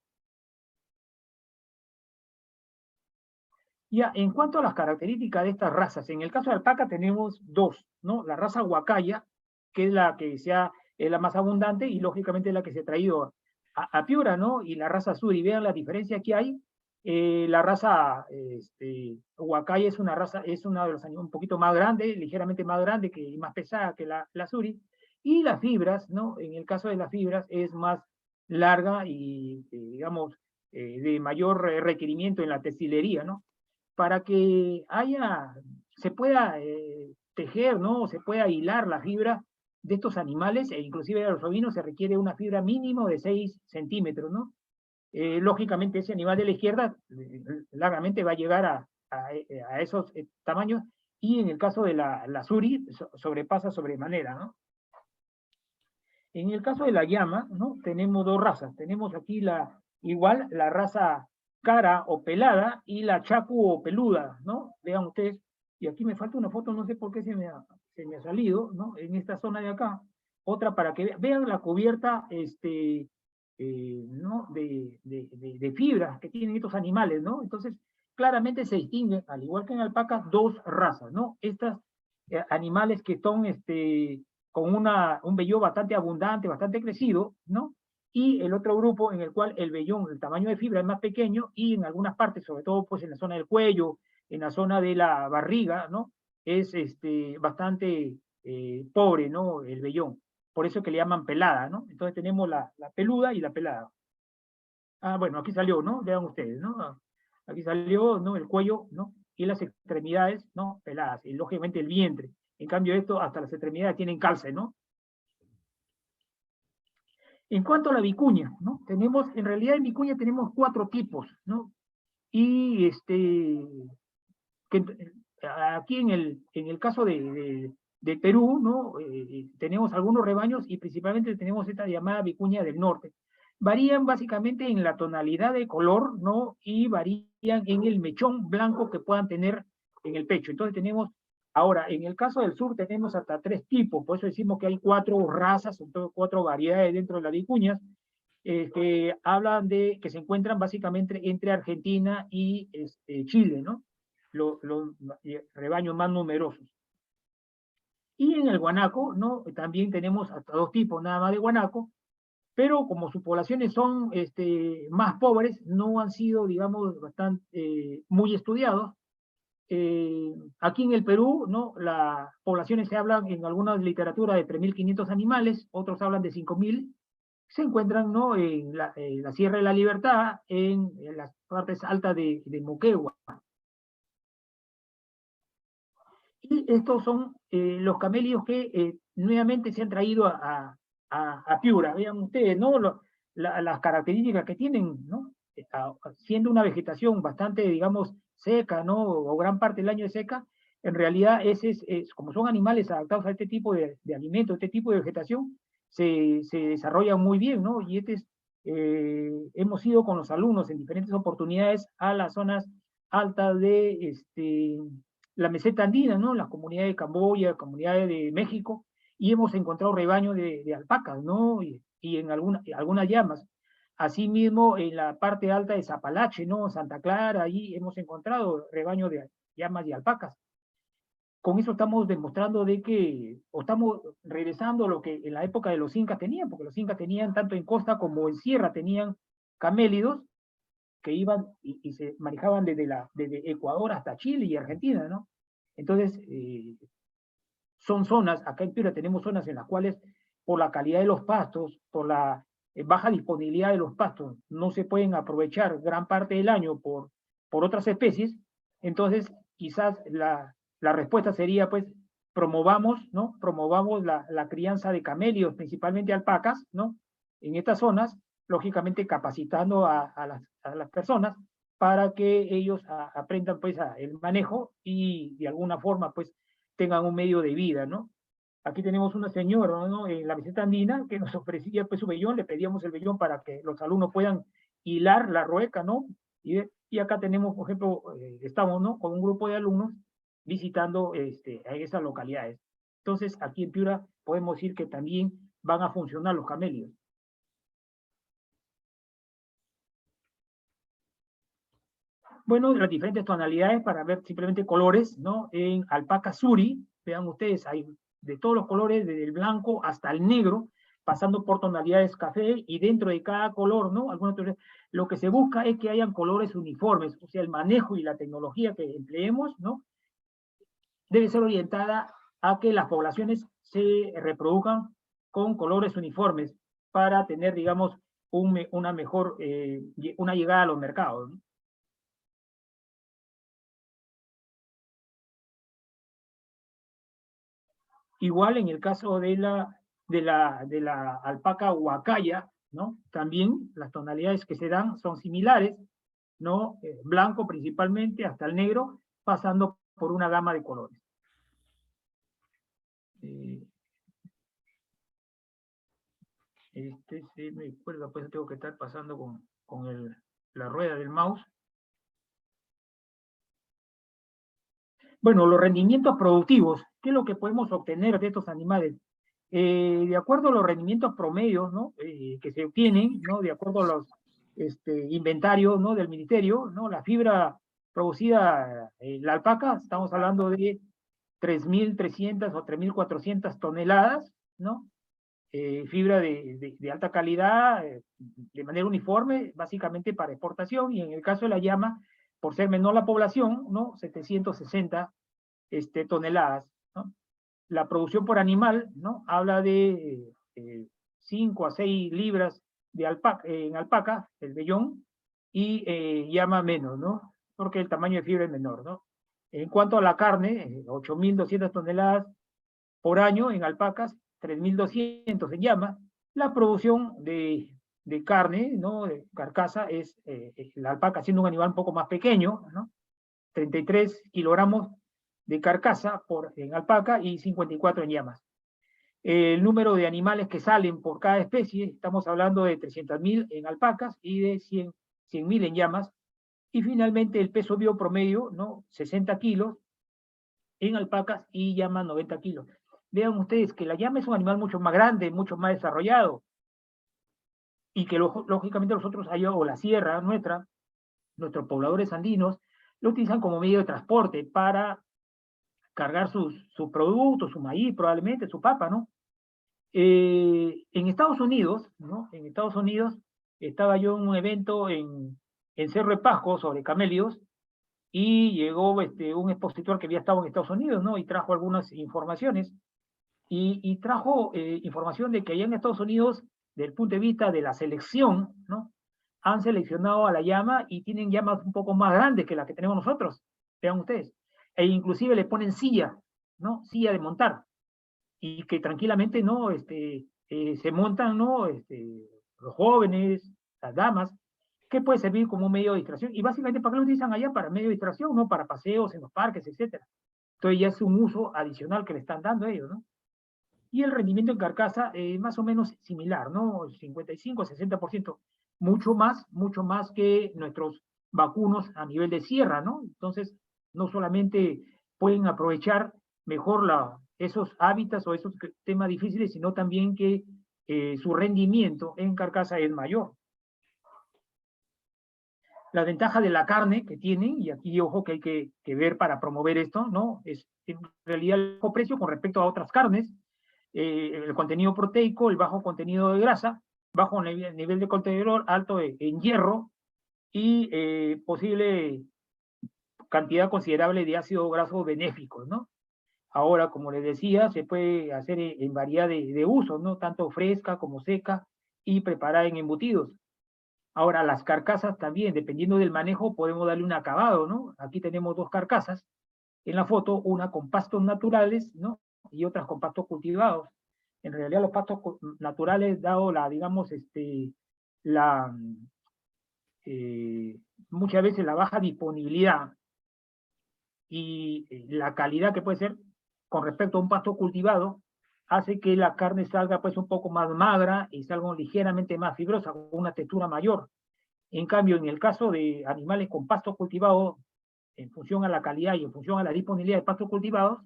Ya, en cuanto a las características de estas razas, en el caso de alpaca tenemos dos, ¿no? La raza huacaya, que es la que es la más abundante y lógicamente es la que se ha traído a Piura, ¿no? Y la raza suri, vean la diferencia que hay. La raza huacaya es una de los animales un poquito más grande, ligeramente más grande y más pesada que la suri. Y las fibras, ¿no? En el caso de las fibras es más larga y, digamos, de mayor requerimiento en la textilería, ¿no? Para que se pueda tejer, ¿no? Se pueda hilar la fibra de estos animales, e inclusive de los ovinos se requiere una fibra mínimo de 6 centímetros, ¿no? Lógicamente ese animal de la izquierda largamente va a llegar a esos tamaños, y en el caso de la suri sobrepasa sobremanera, ¿no? En el caso de la llama, ¿no? Tenemos dos razas. Tenemos aquí igual la raza cara o pelada y la chacu o peluda, ¿no? Vean ustedes, y aquí me falta una foto, no sé por qué se me ha salido, ¿no? En esta zona de acá, otra para que vean la cubierta, ¿no? De fibras que tienen estos animales, ¿no? Entonces, claramente se distinguen, al igual que en alpacas, dos razas, ¿no? Estas animales que son, con un vellón bastante abundante, bastante crecido, ¿no? Y el otro grupo en el cual el vellón, el tamaño de fibra es más pequeño y en algunas partes, sobre todo pues en la zona del cuello, en la zona de la barriga, ¿no? Es bastante pobre, ¿no? El vellón. Por eso que le llaman pelada, ¿no? Entonces tenemos la peluda y la pelada. Ah, bueno, aquí salió, ¿no? Vean ustedes, ¿no? Aquí salió, ¿no? El cuello, ¿no? Y las extremidades, ¿no? Peladas. Y lógicamente el vientre. En cambio, esto hasta las extremidades tienen calce, ¿no? En cuanto a la vicuña, ¿no? En realidad en vicuña tenemos 4 tipos, ¿no? Y aquí en el caso de Perú, ¿no? Tenemos algunos rebaños y principalmente tenemos esta llamada vicuña del norte. Varían básicamente en la tonalidad de color, ¿no? Y varían en el mechón blanco que puedan tener en el pecho. Entonces tenemos, ahora, en el caso del sur tenemos hasta 3 tipos, por eso decimos que hay 4 razas, entonces 4 variedades dentro de las vicuñas, que hablan de, que se encuentran básicamente entre Argentina y Chile, ¿no? Los rebaños más numerosos. Y en el guanaco, ¿no? También tenemos hasta 2 tipos nada más de guanaco, pero como sus poblaciones son más pobres, no han sido, digamos, bastante, muy estudiados. Aquí en el Perú, ¿no? Las poblaciones se hablan en algunas literaturas de 3.500 animales, otros hablan de 5.000, se encuentran, ¿no? En la Sierra de la Libertad, en las partes altas de Moquegua. Y estos son los camelios que nuevamente se han traído a Piura. Vean ustedes, ¿no? Las características que tienen, ¿no? Siendo una vegetación bastante, digamos, seca, ¿no? O gran parte del año es seca, en realidad como son animales adaptados a este tipo de alimento, este tipo de vegetación, se desarrollan muy bien, ¿no? Y hemos ido con los alumnos en diferentes oportunidades a las zonas altas de la meseta andina, ¿no? Las comunidades de Camboya, comunidades de México, y hemos encontrado rebaños de alpacas, ¿no? Y en algunas llamas. Asimismo, en la parte alta de Zapalache, ¿no? Santa Clara, ahí hemos encontrado rebaños de llamas y alpacas. Con eso estamos demostrando o estamos regresando a lo que en la época de los incas tenían, porque los incas tenían tanto en costa como en sierra, tenían camélidos que iban y se manejaban desde Ecuador hasta Chile y Argentina, ¿no? Entonces, son zonas, acá en Piura tenemos zonas en las cuales, por la calidad de los pastos, por la baja disponibilidad de los pastos, no se pueden aprovechar gran parte del año por otras especies. Entonces, quizás la respuesta sería, pues, promovamos, ¿no? Promovamos la crianza de camelios, principalmente alpacas, ¿no? En estas zonas, lógicamente capacitando a las personas para que ellos aprendan, pues, el manejo y de alguna forma, pues, tengan un medio de vida, ¿no? Aquí tenemos una señora, ¿no? En la meseta andina que nos ofrecía, pues, su vellón, le pedíamos el vellón para que los alumnos puedan hilar la rueca, ¿no? Y acá tenemos, por ejemplo, estamos, ¿no? Con un grupo de alumnos visitando a esas localidades. Entonces, aquí en Piura podemos decir que también van a funcionar los camelios. Bueno, las diferentes tonalidades para ver simplemente colores, ¿no? En alpaca suri, vean ustedes, hay de todos los colores, desde el blanco hasta el negro, pasando por tonalidades café, y dentro de cada color, ¿no? Lo que se busca es que hayan colores uniformes, o sea, el manejo y la tecnología que empleemos, ¿no? Debe ser orientada a que las poblaciones se reproduzcan con colores uniformes para tener, digamos, una mejor, una llegada a los mercados, ¿no? Igual en el caso de la alpaca huacaya, ¿no? También las tonalidades que se dan son similares, ¿no? Blanco principalmente hasta el negro, pasando por una gama de colores. Se me acuerda, pues tengo que estar pasando con la rueda del mouse. Bueno, los rendimientos productivos, ¿qué es lo que podemos obtener de estos animales? De acuerdo a los rendimientos promedios, ¿no? Que se obtienen, ¿no? De acuerdo a los inventarios, ¿no? Del ministerio, ¿no? La fibra producida en la alpaca, estamos hablando de 3.300 o 3.400 toneladas, ¿no? Fibra de alta calidad, de manera uniforme, básicamente para exportación, y en el caso de la llama, por ser menor la población, ¿no? 760 toneladas, ¿no? La producción por animal, ¿no? Habla de 5 a 6 libras en alpaca, el vellón, y llama menos, ¿no? Porque el tamaño de fibra es menor, ¿no? En cuanto a la carne, 8.200 toneladas por año en alpacas, 3.200 en llama. La producción de carne, ¿no? De carcasa, es la alpaca siendo un animal un poco más pequeño, ¿no? 33 kilogramos de carcasa en alpaca y 54 en llamas. El número de animales que salen por cada especie, estamos hablando de 300.000 en alpacas y de 100.000 en llamas. Y finalmente el peso biopromedio, ¿no? 60 kilos en alpacas y llamas 90 kilos. Vean ustedes que la llama es un animal mucho más grande, mucho más desarrollado, y que lógicamente nosotros allá, o la sierra nuestra, nuestros pobladores andinos, lo utilizan como medio de transporte para cargar sus productos, su maíz probablemente, su papa, ¿no? En Estados Unidos, ¿no? En Estados Unidos estaba yo en un evento en Cerro de Pasco sobre camélidos, y llegó un expositor que había estado en Estados Unidos, ¿no? Y trajo algunas informaciones, y trajo información de que allá en Estados Unidos, desde el punto de vista de la selección, ¿no? Han seleccionado a la llama y tienen llamas un poco más grandes que las que tenemos nosotros, vean ustedes, e inclusive le ponen silla, ¿no? Silla de montar, y que tranquilamente, ¿no? Se montan, ¿no? Los jóvenes, las damas, que puede servir como un medio de distracción, y básicamente, ¿para qué lo utilizan allá? Para medio de distracción, ¿no? Para paseos en los parques, etc. Entonces ya es un uso adicional que le están dando a ellos, ¿no? Y el rendimiento en carcasa, más o menos similar, ¿no? 55, 60%, mucho más que nuestros vacunos a nivel de sierra, ¿no? Entonces, no solamente pueden aprovechar mejor esos hábitats o esos temas difíciles, sino también que su rendimiento en carcasa es mayor. La ventaja de la carne que tienen, y aquí ojo que hay que ver para promover esto, ¿no? Es en realidad el bajo precio con respecto a otras carnes, el contenido proteico, el bajo contenido de grasa, bajo nivel de colesterol, alto en hierro, y posible cantidad considerable de ácidos grasos benéficos, ¿no? Ahora, como les decía, se puede hacer en variedad de usos, ¿no? Tanto fresca como seca y preparada en embutidos. Ahora, las carcasas también, dependiendo del manejo, podemos darle un acabado, ¿no? Aquí tenemos dos carcasas en la foto, una con pastos naturales, ¿no? Y otras con pastos cultivados. En realidad los pastos naturales, dado digamos, muchas veces la baja disponibilidad y la calidad que puede ser con respecto a un pasto cultivado, hace que la carne salga pues un poco más magra y salga ligeramente más fibrosa, con una textura mayor. En cambio, en el caso de animales con pasto cultivado, en función a la calidad y en función a la disponibilidad de pastos cultivados,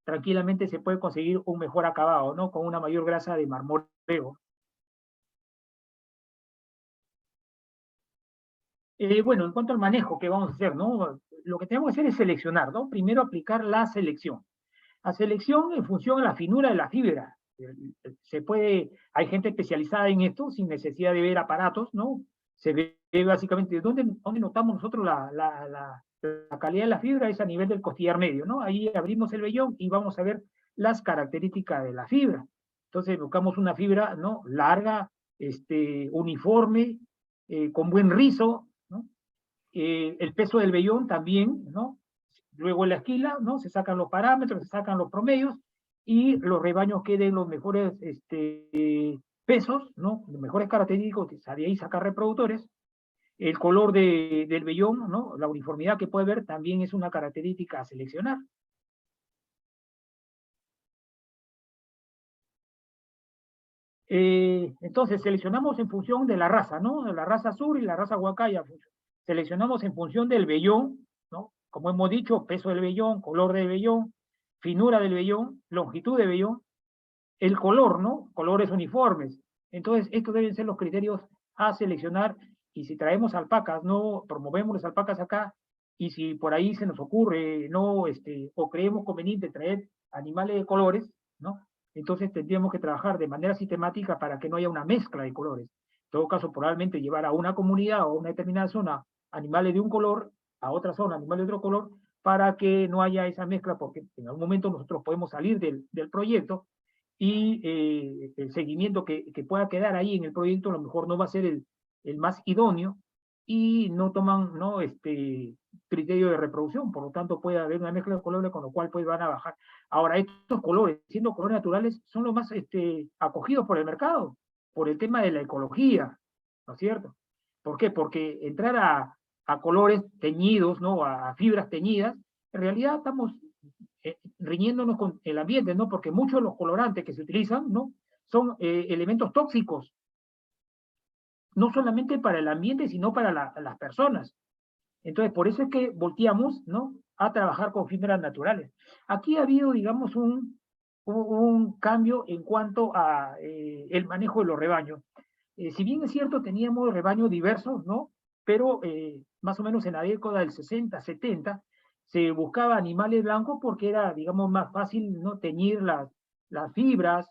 tranquilamente se puede conseguir un mejor acabado, ¿no? Con una mayor grasa de marmoreo. Bueno, en cuanto al manejo que vamos a hacer, ¿no? Lo que tenemos que hacer es seleccionar, ¿no? Primero aplicar la selección. La selección en función a la finura de la fibra. Hay gente especializada en esto, sin necesidad de ver aparatos, ¿no? Se ve básicamente, ¿dónde notamos nosotros la calidad de la fibra? Es a nivel del costillar medio, ¿no? Ahí abrimos el vellón y vamos a ver las características de la fibra. Entonces buscamos una fibra, ¿no? Larga, uniforme, con buen rizo, ¿no? El peso del vellón también, ¿no? Luego en la esquila, ¿no? Se sacan los parámetros, se sacan los promedios, y los rebaños queden los mejores pesos, ¿no? Los mejores característicos, de ahí sacar reproductores. El color del vellón, ¿no? La uniformidad que puede ver también es una característica a seleccionar. Entonces, seleccionamos en función de la raza, ¿no? De la raza sur y la raza huacaya. Seleccionamos en función del vellón, ¿no? Como hemos dicho, peso del vellón, color del vellón, finura del vellón, longitud del vellón, el color, ¿no? Colores uniformes. Entonces, estos deben ser los criterios a seleccionar, y si traemos alpacas, no promovemos las alpacas acá, y si por ahí se nos ocurre, no, o creemos conveniente traer animales de colores, ¿no? Entonces tendríamos que trabajar de manera sistemática para que no haya una mezcla de colores. En todo caso, probablemente llevar a una comunidad o a una determinada zona animales de un color, a otra zona animales de otro color, para que no haya esa mezcla, porque en algún momento nosotros podemos salir del proyecto, y el seguimiento que pueda quedar ahí en el proyecto a lo mejor no va a ser el más idóneo, y no toman, ¿no? Criterio de reproducción, por lo tanto puede haber una mezcla de colores, con lo cual pues van a bajar. Ahora, estos colores, siendo colores naturales, son los más acogidos por el mercado, por el tema de la ecología, ¿no es cierto? ¿Por qué? Porque entrar a colores teñidos, ¿no? A fibras teñidas, en realidad estamos riñéndonos con el ambiente, ¿no? Porque muchos de los colorantes que se utilizan, ¿no? Son elementos tóxicos, no solamente para el ambiente, sino para las personas. Entonces, por eso es que volteamos, ¿no?, a trabajar con fibras naturales. Aquí ha habido, digamos, un cambio en cuanto a el manejo de los rebaños. Si bien es cierto, teníamos rebaños diversos, ¿no? Pero más o menos en la década del 60, 70, se buscaba animales blancos porque era, digamos, más fácil, ¿no?, teñir las fibras,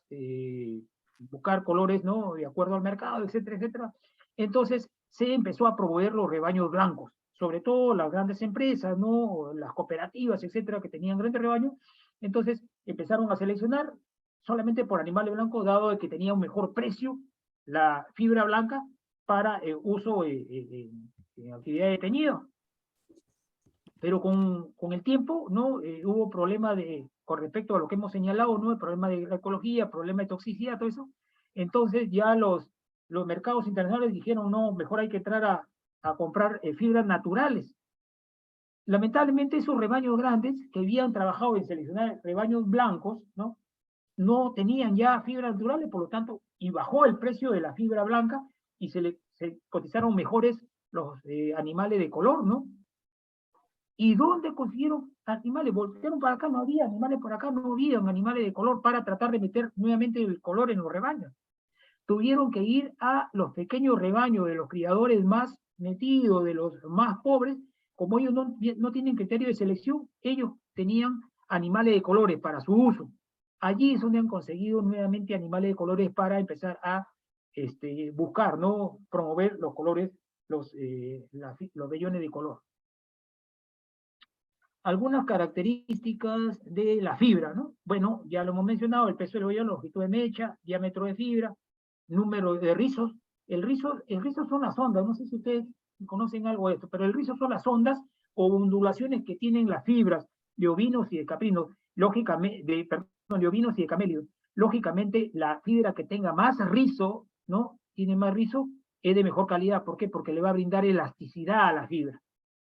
buscar colores, ¿no?, de acuerdo al mercado, etcétera, etcétera. Entonces, se empezó a promover los rebaños blancos, sobre todo las grandes empresas, ¿no?, las cooperativas, etcétera, que tenían grandes rebaños. Entonces, empezaron a seleccionar solamente por animales blancos, dado de que tenía un mejor precio la fibra blanca para uso en actividad de teñido. Pero con el tiempo, ¿no?, hubo problemas con respecto a lo que hemos señalado, ¿no?, el problema de la ecología, problema de toxicidad, todo eso. Entonces ya los mercados internacionales dijeron, no, mejor hay que entrar a comprar fibras naturales. Lamentablemente esos rebaños grandes que habían trabajado en seleccionar rebaños blancos, ¿no?, no tenían ya fibras naturales, por lo tanto, y bajó el precio de la fibra blanca y se cotizaron mejores los animales de color, ¿no? ¿Y dónde consiguieron animales? Voltearon para acá, no había animales por acá, no había animales de color para tratar de meter nuevamente el color en los rebaños. Tuvieron que ir a los pequeños rebaños de los criadores más metidos, de los más pobres. Como ellos no tienen criterio de selección, ellos tenían animales de colores para su uso. Allí es donde han conseguido nuevamente animales de colores para empezar a buscar, ¿no?, promover los colores, los vellones de color. Algunas características de la fibra, ¿no? Bueno, ya lo hemos mencionado, el peso del vellón, longitud de mecha, diámetro de fibra, número de rizos. El rizo son las ondas, no sé si ustedes conocen algo de esto, pero el rizo son las ondas o ondulaciones que tienen las fibras de ovinos y de caprinos, lógicamente, de ovinos y de camelios. Lógicamente, la fibra que tenga más rizo, ¿no?, tiene más rizo, es de mejor calidad. ¿Por qué? Porque le va a brindar elasticidad a la fibra,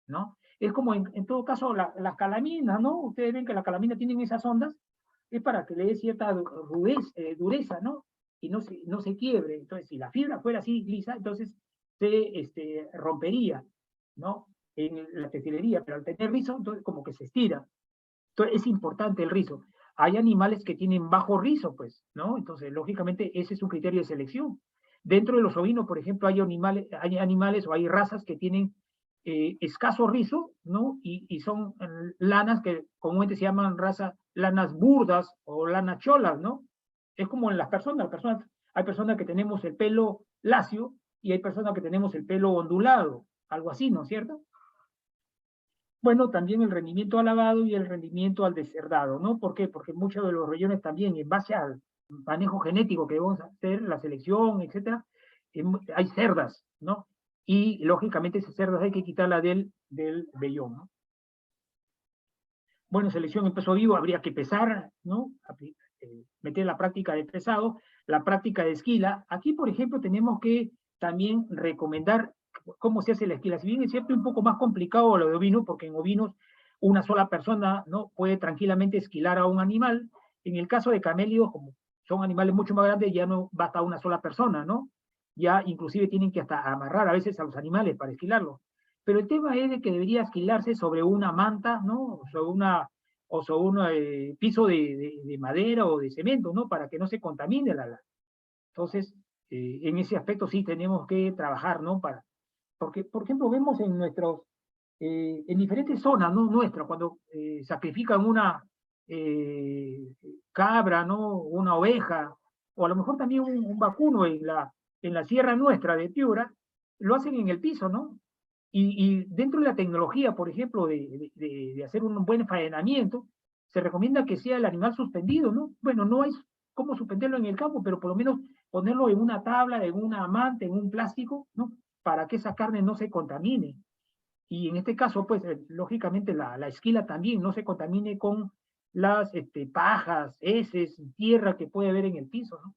¿no? Es como en todo caso las calaminas, ¿no? Ustedes ven que las calaminas tienen esas ondas, es para que le dé cierta dureza, ¿no? Y no se quiebre. Entonces, si la fibra fuera así lisa, entonces se rompería, ¿no?, en la textilería, pero al tener rizo, entonces como que se estira. Entonces es importante el rizo. Hay animales que tienen bajo rizo, pues, ¿no? Entonces, lógicamente, ese es un criterio de selección. Dentro de los ovinos, por ejemplo, hay animales o hay razas que tienen escaso rizo, ¿no? Y son lanas que comúnmente se llaman lanas burdas o lanas cholas, ¿no? Es como en las personas, hay personas que tenemos el pelo lacio y hay personas que tenemos el pelo ondulado, algo así, ¿no es cierto? Bueno, también el rendimiento al lavado y el rendimiento al descerdado, ¿no? ¿Por qué? Porque muchos de los rellenos también, en base al manejo genético que vamos a hacer, la selección, etcétera, hay cerdas, ¿no? Y lógicamente esas cerdas hay que quitarla del vellón, ¿no? Bueno, selección en peso vivo habría que pesar, ¿no? Meter la práctica de pesado, la práctica de esquila. Aquí, por ejemplo, tenemos que también recomendar cómo se hace la esquila. Si bien es cierto, un poco más complicado lo de ovino, porque en ovinos una sola persona, ¿no?, puede tranquilamente esquilar a un animal. En el caso de camelios, como son animales mucho más grandes, ya no basta una sola persona, ¿no? Ya inclusive tienen que hasta amarrar a veces a los animales para esquilarlos. Pero el tema es de que debería esquilarse sobre una manta, ¿no?, sobre un piso de madera o de cemento, ¿no?, para que no se contamine la lana. Entonces, en ese aspecto sí tenemos que trabajar, ¿no? Porque, por ejemplo, vemos en diferentes zonas, ¿no?, nuestras, cuando sacrifican una cabra, ¿no?, una oveja, o a lo mejor también un vacuno en la sierra nuestra de Piura, lo hacen en el piso, ¿no? Y dentro de la tecnología, por ejemplo, de hacer un buen faenamiento, se recomienda que sea el animal suspendido, ¿no? Bueno, no hay cómo suspenderlo en el campo, pero por lo menos ponerlo en una tabla, en una manta, en un plástico, ¿no?, para que esa carne no se contamine. Y en este caso, pues, lógicamente la esquila también no se contamine con las pajas, heces, tierra que puede haber en el piso, ¿no?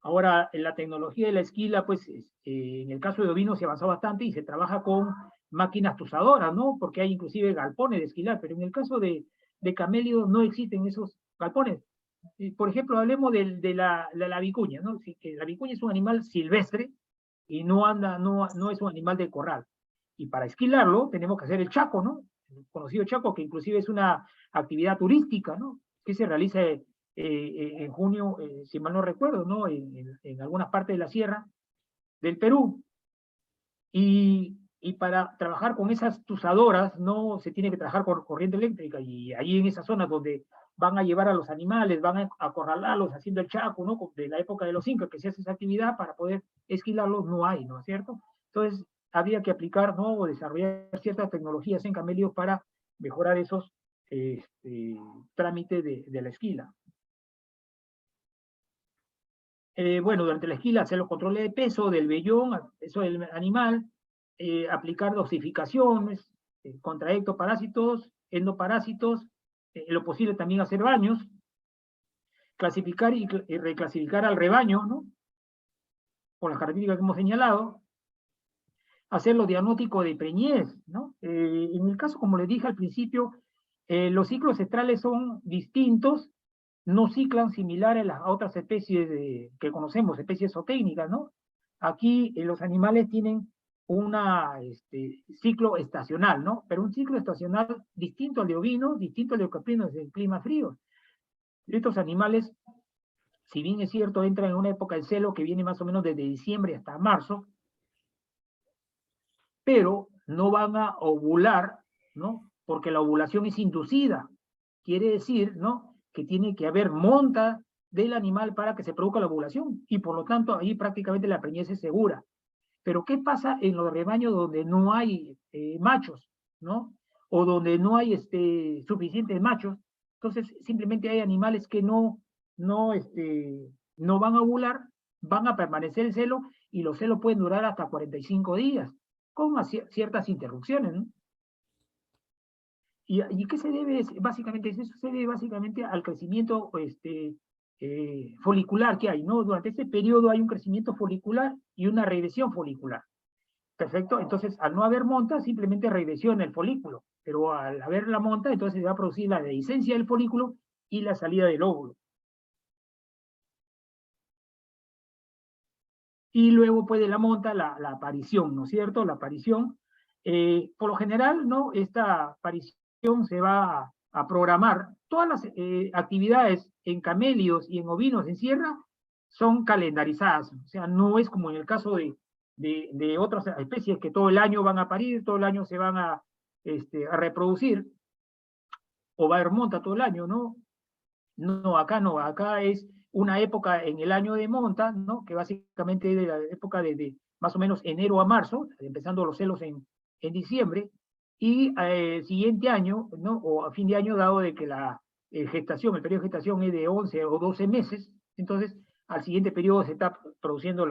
Ahora, en la tecnología de la esquila, pues, en el caso de ovinos se avanzó bastante y se trabaja con máquinas tusadoras, ¿no? Porque hay inclusive galpones de esquilar, pero en el caso de camélidos no existen esos galpones. Por ejemplo, hablemos de la vicuña, ¿no? Que la vicuña es un animal silvestre y no es un animal de corral. Y para esquilarlo tenemos que hacer el chaco, ¿no? El conocido chaco, que inclusive es una actividad turística, ¿no? Que se realiza en junio, si mal no recuerdo, ¿no? En algunas partes de la sierra del Perú. Y para trabajar con esas tusadoras, no se tiene que trabajar con corriente eléctrica, y ahí en esas zonas donde van a llevar a los animales, van a acorralarlos haciendo el chaco, ¿no? De la época de los incas, que se hace esa actividad para poder esquilarlos, no hay, ¿no es cierto? Entonces, habría que aplicar, ¿no? O desarrollar ciertas tecnologías en camellos para mejorar esos trámites de la esquila. Bueno, durante la esquila hacer los controles de peso del vellón, peso del animal, aplicar dosificaciones contra ectoparásitos, endoparásitos, en lo posible también hacer baños, clasificar y reclasificar al rebaño, ¿no? Por las características que hemos señalado, hacer los diagnósticos de preñez, ¿no? En el caso, como les dije al principio, los ciclos cestrales son distintos, no ciclan similares a las otras especies que conocemos, especies zootécnicas, ¿no? Aquí los animales tienen un ciclo estacional, ¿no? Pero un ciclo estacional distinto al de ovinos, distinto al de caprinos en clima frío. Estos animales, si bien es cierto, entran en una época del celo que viene más o menos desde diciembre hasta marzo, pero no van a ovular, ¿no? Porque la ovulación es inducida. Quiere decir, ¿no?, que tiene que haber monta del animal para que se produzca la ovulación, y por lo tanto ahí prácticamente la preñez es segura. Pero ¿qué pasa en los rebaños donde no hay machos, ¿no? O donde no hay suficientes machos? Entonces simplemente hay animales que no van a ovular, van a permanecer en celo, y los celos pueden durar hasta 45 días, con ciertas interrupciones, ¿no? ¿Y qué se debe? Básicamente, eso se debe básicamente al crecimiento folicular que hay, ¿no? Durante ese periodo hay un crecimiento folicular y una regresión folicular. Perfecto, entonces al no haber monta, simplemente regresiona el folículo, pero al haber la monta, entonces se va a producir la dehiscencia del folículo y la salida del óvulo. Y luego puede la monta, la aparición, ¿no es cierto? La aparición, por lo general, ¿no? Esta aparición se va a programar. Todas las actividades en camélidos y en ovinos en sierra son calendarizadas, o sea, no es como en el caso de otras especies que todo el año van a parir, todo el año se van a reproducir, o va a haber monta todo el año, ¿no? No, acá es una época en el año de monta, ¿no? Que básicamente es de la época de más o menos enero a marzo, empezando los celos en diciembre, y el siguiente año, ¿no? O a fin de año, dado de que la gestación, el periodo de gestación es de 11 o 12 meses, entonces al siguiente periodo se está produciendo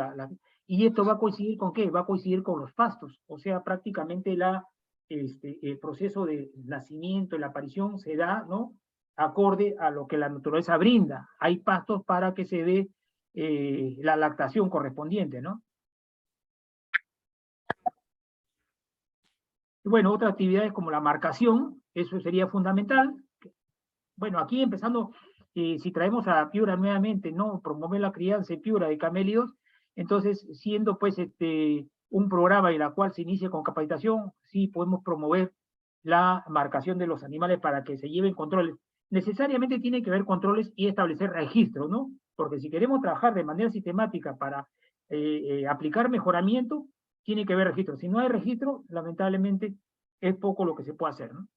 y esto va a coincidir ¿con qué? Va a coincidir con los pastos, o sea, prácticamente el proceso de nacimiento, la aparición se da, ¿no?, acorde a lo que la naturaleza brinda. Hay pastos para que se dé la lactación correspondiente, ¿no? Bueno, otras actividades como la marcación, eso sería fundamental. Bueno, aquí empezando, si traemos a Piura nuevamente, ¿no?, promover la crianza en Piura de camélidos, entonces, siendo pues un programa en la cual se inicia con capacitación, sí podemos promover la marcación de los animales para que se lleven controles. Necesariamente tiene que haber controles y establecer registros, ¿no? Porque si queremos trabajar de manera sistemática para aplicar mejoramiento, tiene que haber registro. Si no hay registro, lamentablemente es poco lo que se puede hacer, ¿no?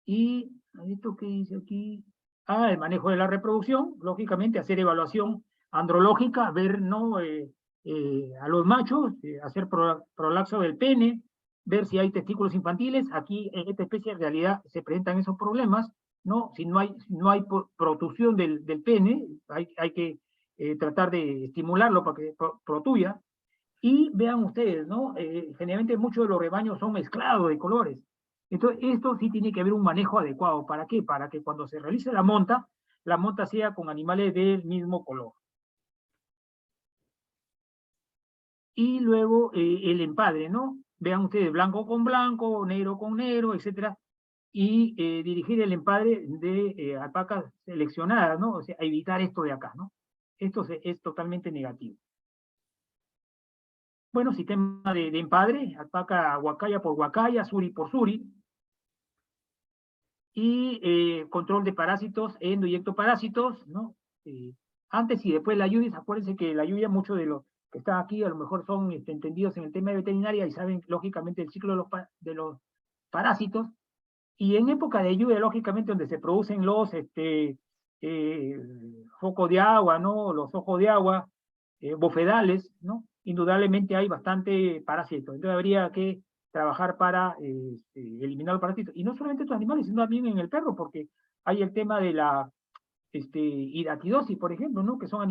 Y esto que dice aquí, el manejo de la reproducción, lógicamente hacer evaluación andrológica, ver, ¿no?, a los machos, hacer prolapso del pene, ver si hay testículos infantiles. Aquí en esta especie en realidad se presentan esos problemas, ¿no? Si no hay protrusión del pene, hay que tratar de estimularlo para que protuya. Y vean ustedes, ¿no? Generalmente muchos de los rebaños son mezclados de colores. Entonces, esto sí tiene que haber un manejo adecuado. ¿Para qué? Para que cuando se realice la monta sea con animales del mismo color. Y luego el empadre, ¿no? vean ustedes, blanco con blanco, negro con negro, etcétera, y dirigir el empadre de alpacas seleccionadas, ¿no? O sea, evitar esto de acá, ¿no? Esto es totalmente negativo. Bueno, sistema de empadre, alpaca huacaya por huacaya, suri por suri, y control de parásitos, endo y ectoparásitos, ¿no? Antes y después de la lluvia, acuérdense que la lluvia, muchos de los que están aquí a lo mejor son entendidos en el tema de veterinaria y saben lógicamente el ciclo de los parásitos, y en época de lluvia, lógicamente, donde se producen los focos de agua, ¿no? Los ojos de agua, bofedales, ¿no? Indudablemente hay bastante parásito. Entonces habría que trabajar para eliminar los parásitos. Y no solamente estos animales, sino también en el perro, porque hay el tema de la hidatidosis, por ejemplo, ¿no? Que son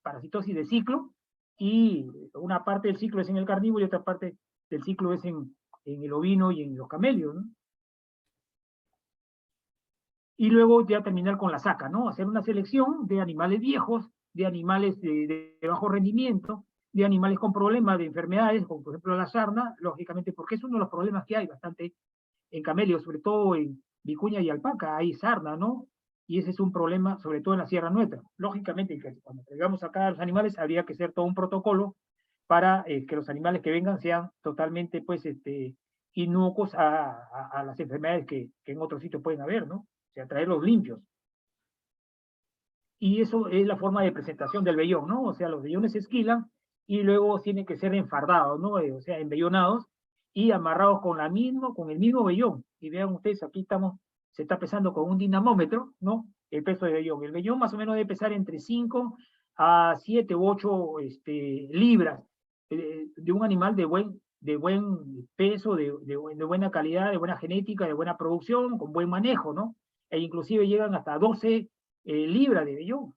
parasitosis de ciclo, y una parte del ciclo es en el carnívoro y otra parte del ciclo es en el ovino y en los camelios, ¿no? Y luego ya terminar con la saca, ¿no? Hacer una selección de animales viejos, de animales de bajo rendimiento, de animales con problemas de enfermedades, como por ejemplo la sarna, lógicamente, porque es uno de los problemas que hay bastante en camelios, sobre todo en vicuña y alpaca, hay sarna, ¿no? Y ese es un problema, sobre todo en la Sierra Nuestra. Lógicamente, que cuando traigamos acá a los animales, habría que hacer todo un protocolo para que los animales que vengan sean totalmente, pues, inocuos a las enfermedades que en otros sitios pueden haber, ¿no? O sea, traerlos limpios. Y eso es la forma de presentación del vellón, ¿no? O sea, los vellones se esquilan y luego tienen que ser enfardados, ¿no? O sea, embellonados y amarrados con el mismo vellón. Y vean ustedes, aquí se está pesando con un dinamómetro, ¿no? El peso del vellón. El vellón más o menos debe pesar entre 5 a 7 u 8 libras de un animal de buen peso, de buena calidad, de buena genética, de buena producción, con buen manejo, ¿no? E inclusive llegan hasta 12 libras de vellón,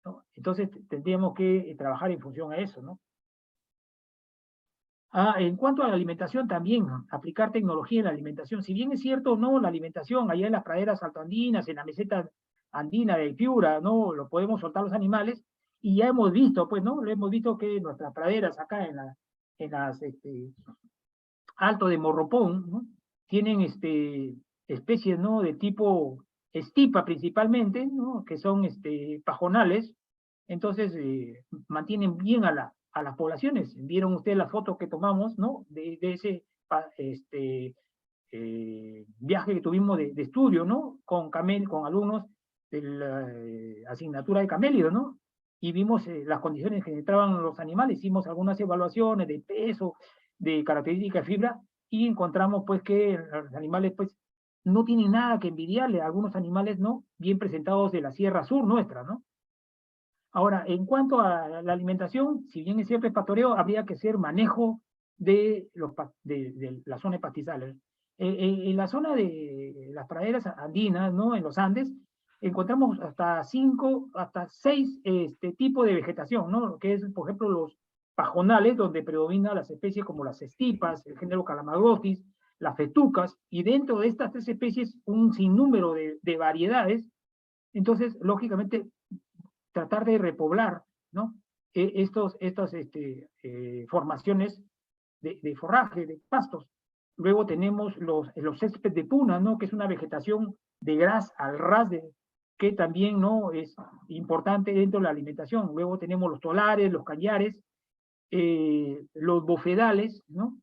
¿no? Entonces tendríamos que trabajar en función a eso, ¿no? En cuanto a la alimentación también, aplicar tecnología en la alimentación. Si bien es cierto, no, la alimentación allá en las praderas altoandinas, en la meseta andina del Piura, no, lo podemos soltar los animales, y ya hemos visto, pues, ¿no? Lo hemos visto que nuestras praderas acá en las Alto de Morropón, ¿no? Tienen especies, ¿no? De tipo estipa principalmente, ¿no? Que son pajonales, entonces mantienen bien a las poblaciones. Vieron ustedes la foto que tomamos, ¿no? De ese viaje que tuvimos de estudio, ¿no? Con alumnos de la asignatura de camelio, ¿no? Y vimos las condiciones que entraban los animales, hicimos algunas evaluaciones de peso, de características de fibra, y encontramos pues que los animales pues no tienen nada que envidiarle a algunos animales, ¿no? Bien presentados de la Sierra Sur nuestra, ¿no? Ahora, en cuanto a la alimentación, si bien es cierto el pastoreo, habría que hacer manejo de la zona de pastizales. En la zona de las praderas andinas, ¿no? En los Andes, encontramos hasta 6 tipos de vegetación, ¿no? Que es, por ejemplo, los pajonales, donde predominan las especies como las estipas, el género Calamagrostis, las fetucas, y dentro de estas 3 especies un sinnúmero de variedades. Entonces, lógicamente, tratar de repoblar, ¿no? Estas formaciones de forraje, de pastos. Luego tenemos los céspedes de puna, ¿no? Que es una vegetación de gras al ras, que también, ¿no? Es importante dentro de la alimentación. Luego tenemos los tolares, los cañares, los bofedales, ¿no?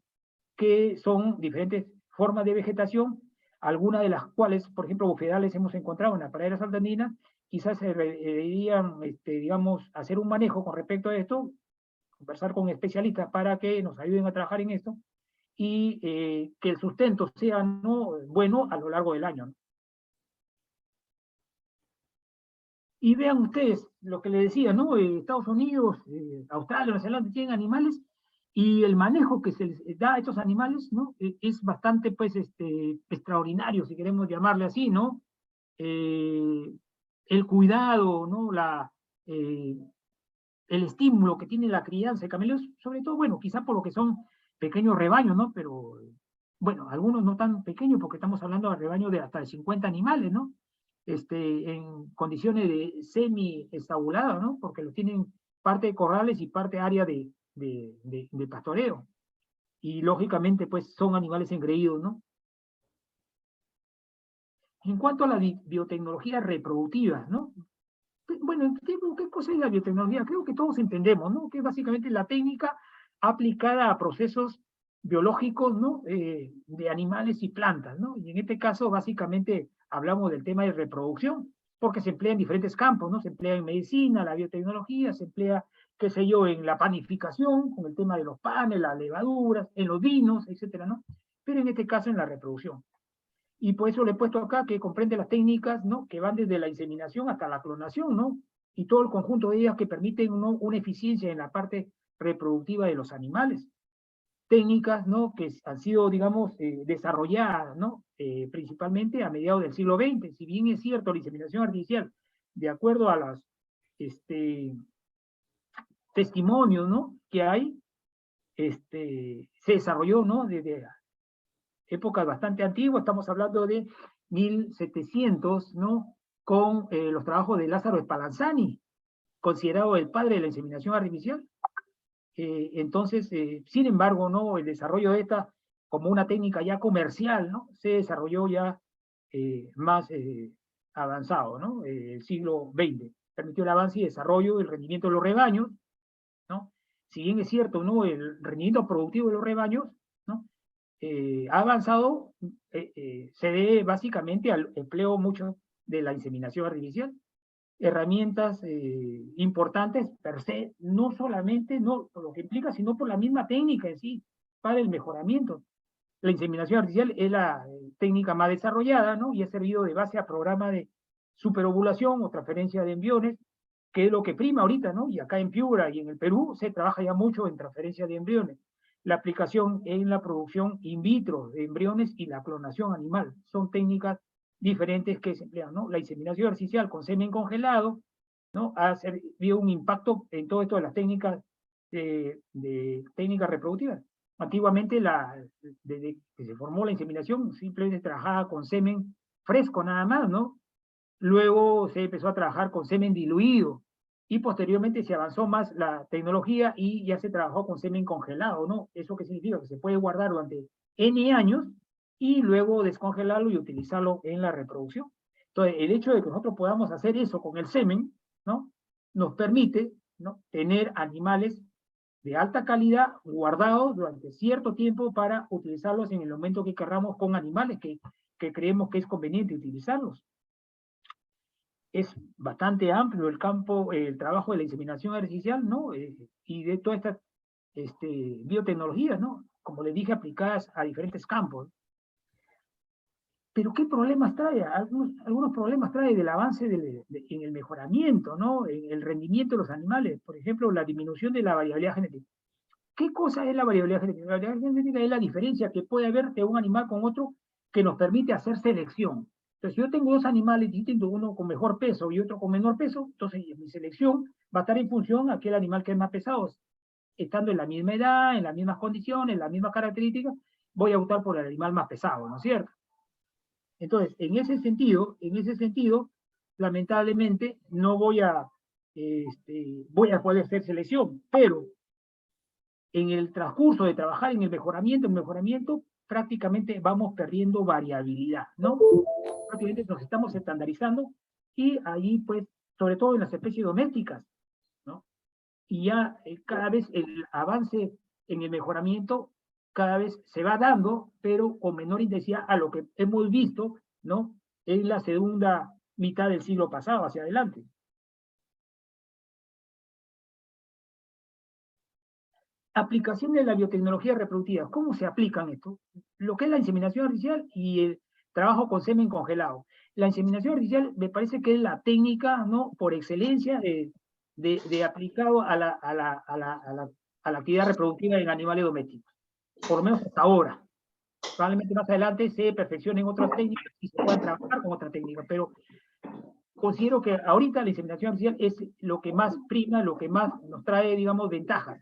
Que son diferentes formas de vegetación, algunas de las cuales, por ejemplo, bofedales hemos encontrado en las praderas altoandinas. Quizás se deberían, digamos, hacer un manejo con respecto a esto, conversar con especialistas para que nos ayuden a trabajar en esto, y que el sustento sea, ¿no? Bueno a lo largo del año, ¿no? Y vean ustedes lo que les decía, ¿no? Estados Unidos, Australia, Nueva Zelanda tienen animales, y el manejo que se les da a estos animales, ¿no? Es bastante, pues, extraordinario, si queremos llamarle así, ¿no? El cuidado, ¿no? El estímulo que tiene la crianza de camellos, sobre todo, bueno, quizá por lo que son pequeños rebaños, ¿no? Pero, bueno, algunos no tan pequeños, porque estamos hablando de rebaños de hasta de 50 animales, ¿no? En condiciones de semi-estabulada, ¿no? Porque los tienen parte de corrales y parte área de pastoreo. y lógicamente pues son animales engreídos, ¿no? En cuanto a la biotecnología reproductiva, ¿no? Bueno, ¿qué cosa es la biotecnología? Creo que todos entendemos, ¿no? Que es básicamente la técnica aplicada a procesos biológicos, ¿no? De animales y plantas, ¿no? Y en este caso, básicamente, hablamos del tema de reproducción, porque se emplea en diferentes campos, ¿no? Se emplea en medicina, la biotecnología, se emplea, qué sé yo, en la panificación, con el tema de los panes, las levaduras, en los vinos, etcétera, ¿no? Pero en este caso en la reproducción. Y por eso le he puesto acá que comprende las técnicas, ¿no? Que van desde la inseminación hasta la clonación, ¿no? Y todo el conjunto de ellas que permiten, ¿no? Una eficiencia en la parte reproductiva de los animales. Técnicas, ¿no? Que han sido, digamos, desarrolladas, ¿no? Principalmente a mediados del siglo XX. Si bien es cierto, la inseminación artificial, de acuerdo a los testimonios, ¿no? Que hay, se desarrolló, ¿no? Desde épocas bastante antiguas, estamos hablando de 1700, ¿no? Con los trabajos de Lázaro Spallanzani, considerado el padre de la inseminación artificial. Entonces, sin embargo, ¿no? El desarrollo de esta como una técnica ya comercial, ¿no? Se desarrolló ya más avanzado, ¿no? El siglo XX. Permitió el avance y desarrollo del rendimiento de los rebaños, ¿no? Si bien es cierto, ¿no? El rendimiento productivo de los rebaños, ¿no? Ha avanzado, se debe básicamente al empleo mucho de la inseminación artificial. Herramientas importantes per se, no solamente no por lo que implica, sino por la misma técnica en sí, para el mejoramiento. La inseminación artificial es la técnica más desarrollada, ¿no? Y ha servido de base a programas de superovulación o transferencia de embriones, que es lo que prima ahorita, ¿no? Y acá en Piura y en el Perú se trabaja ya mucho en transferencia de embriones. La aplicación en la producción in vitro de embriones y la clonación animal. Son técnicas diferentes que se emplean, ¿no? La inseminación artificial con semen congelado, ¿no? Ha servido un impacto en todo esto de las técnicas de técnicas reproductivas. Antiguamente, desde que se formó la inseminación, simplemente trabajaba con semen fresco nada más, ¿no? Luego se empezó a trabajar con semen diluido, y posteriormente se avanzó más la tecnología y ya se trabajó con semen congelado, ¿no? ¿Eso qué significa? Que se puede guardar durante N años y luego descongelarlo y utilizarlo en la reproducción. Entonces, el hecho de que nosotros podamos hacer eso con el semen, ¿no? Nos permite, ¿no? Tener animales de alta calidad guardados durante cierto tiempo para utilizarlos en el momento que queramos con animales que creemos que es conveniente utilizarlos. Es bastante amplio el campo, el trabajo de la inseminación artificial, ¿no? Y de todas estas biotecnologías, ¿no? Como les dije, aplicadas a diferentes campos. Pero ¿qué problemas trae? Algunos problemas trae del avance en el mejoramiento, ¿no? En el rendimiento de los animales. Por ejemplo, la disminución de la variabilidad genética. ¿Qué cosa es la variabilidad genética? La variabilidad genética es la diferencia que puede haber de un animal con otro que nos permite hacer selección. Entonces, si yo tengo dos animales distintos, uno con mejor peso y otro con menor peso, entonces mi selección va a estar en función a aquel animal que es más pesado. Estando en la misma edad, en las mismas condiciones, en las mismas características, voy a optar por el animal más pesado, ¿no es cierto? Entonces, en ese sentido, lamentablemente, no voy a poder hacer selección, pero en el transcurso de trabajar en el mejoramiento, prácticamente vamos perdiendo variabilidad, ¿no? Prácticamente nos estamos estandarizando y ahí, pues, sobre todo en las especies domésticas, ¿no? Y ya cada vez el avance en el mejoramiento cada vez se va dando, pero con menor intensidad a lo que hemos visto, ¿no? En la segunda mitad del siglo pasado, hacia adelante. Aplicación de la biotecnología reproductiva. ¿Cómo se aplican esto? Lo que es la inseminación artificial y el trabajo con semen congelado. La inseminación artificial me parece que es la técnica, ¿no? Por excelencia de aplicado a la actividad reproductiva en animales domésticos. Por lo menos hasta ahora. Probablemente más adelante se perfeccionen otras técnicas y se puedan trabajar con otras técnicas, pero considero que ahorita la inseminación artificial es lo que más prima, lo que más nos trae, digamos, ventajas.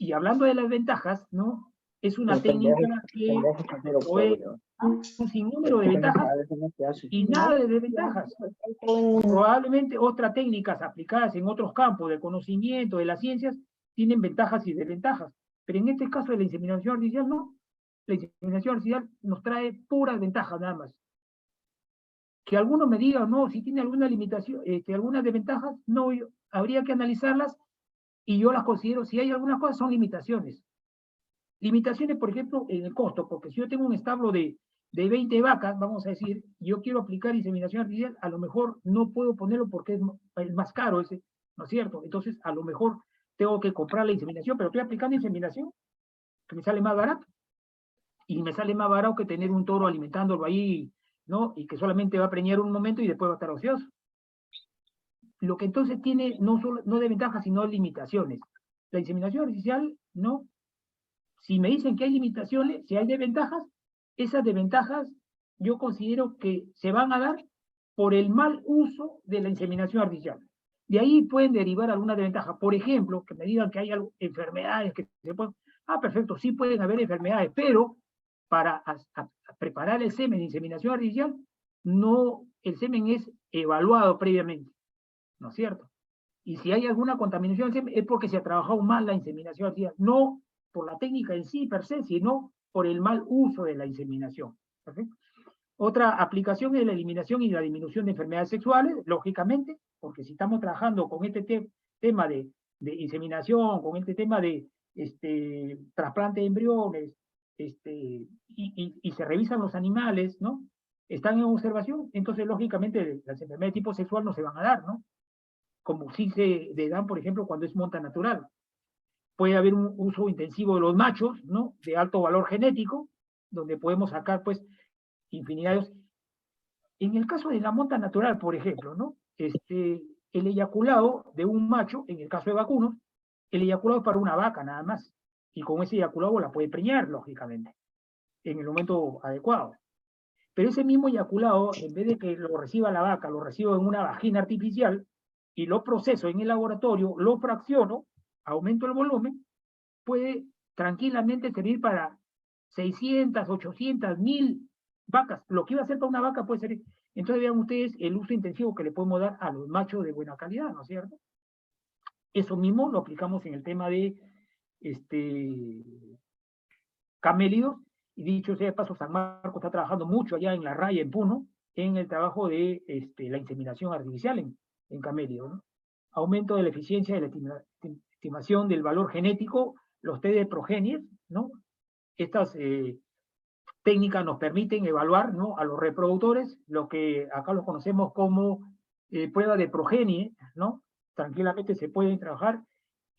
Y hablando de las ventajas, ¿no? Es una técnica que provee un sinnúmero de ventajas y nada de desventajas. Probablemente otras técnicas aplicadas en otros campos del conocimiento, de las ciencias, tienen ventajas y desventajas. Pero en este caso de la inseminación artificial, no. La inseminación artificial nos trae puras ventajas nada más. Que alguno me diga, no, si tiene alguna limitación, algunas desventajas, no, habría que analizarlas y yo las considero, si hay algunas cosas, son limitaciones. Limitaciones, por ejemplo, en el costo, porque si yo tengo un establo de 20 vacas, vamos a decir, yo quiero aplicar inseminación artificial, a lo mejor no puedo ponerlo porque es más caro ese, ¿no es cierto? Entonces, a lo mejor tengo que comprar la inseminación, pero estoy aplicando inseminación, que me sale más barato. Y me sale más barato que tener un toro alimentándolo ahí, ¿no? Y que solamente va a preñar un momento y después va a estar ocioso. Lo que entonces tiene no de ventajas, sino limitaciones. La inseminación artificial, no. Si me dicen que hay limitaciones, si hay desventajas, esas desventajas yo considero que se van a dar por el mal uso de la inseminación artificial. De ahí pueden derivar alguna desventaja. Por ejemplo, que me digan que hay enfermedades que se pueden... Ah, perfecto, sí pueden haber enfermedades, pero para preparar el semen de inseminación artificial, no, el semen es evaluado previamente, ¿no es cierto? Y si hay alguna contaminación del semen, es porque se ha trabajado mal la inseminación artificial, no por la técnica en sí per se, sino por el mal uso de la inseminación. ¿Perfecto? Otra aplicación es la eliminación y la disminución de enfermedades sexuales, lógicamente, porque si estamos trabajando con este tema de inseminación, con este tema de trasplante de embriones, y se revisan los animales, ¿no? Están en observación, entonces lógicamente las enfermedades de tipo sexual no se van a dar, ¿no? Como sí se dan, por ejemplo, cuando es monta natural. Puede haber un uso intensivo de los machos, ¿no? De alto valor genético, donde podemos sacar, pues, infinidades. En el caso de la monta natural, por ejemplo, ¿no? El eyaculado de un macho, en el caso de vacunos, el eyaculado es para una vaca nada más, y con ese eyaculado la puede preñar, lógicamente, en el momento adecuado. Pero ese mismo eyaculado, en vez de que lo reciba la vaca, lo recibo en una vagina artificial, y lo proceso en el laboratorio, lo fracciono, aumento el volumen, puede tranquilamente servir para 600, 800, 1000 vacas. Lo que iba a ser para una vaca puede ser. Entonces vean ustedes el uso intensivo que le podemos dar a los machos de buena calidad, ¿no es cierto? Eso mismo lo aplicamos en el tema de camélidos, y dicho sea de paso, San Marcos está trabajando mucho allá en la raya, en Puno, en el trabajo de la inseminación artificial en camélidos, ¿no? Aumento de la eficiencia de la estimación del valor genético, los test de progenies, ¿no? Estas técnicas nos permiten evaluar, ¿no? A los reproductores, lo que acá los conocemos como prueba de progenie, ¿no? Tranquilamente se pueden trabajar,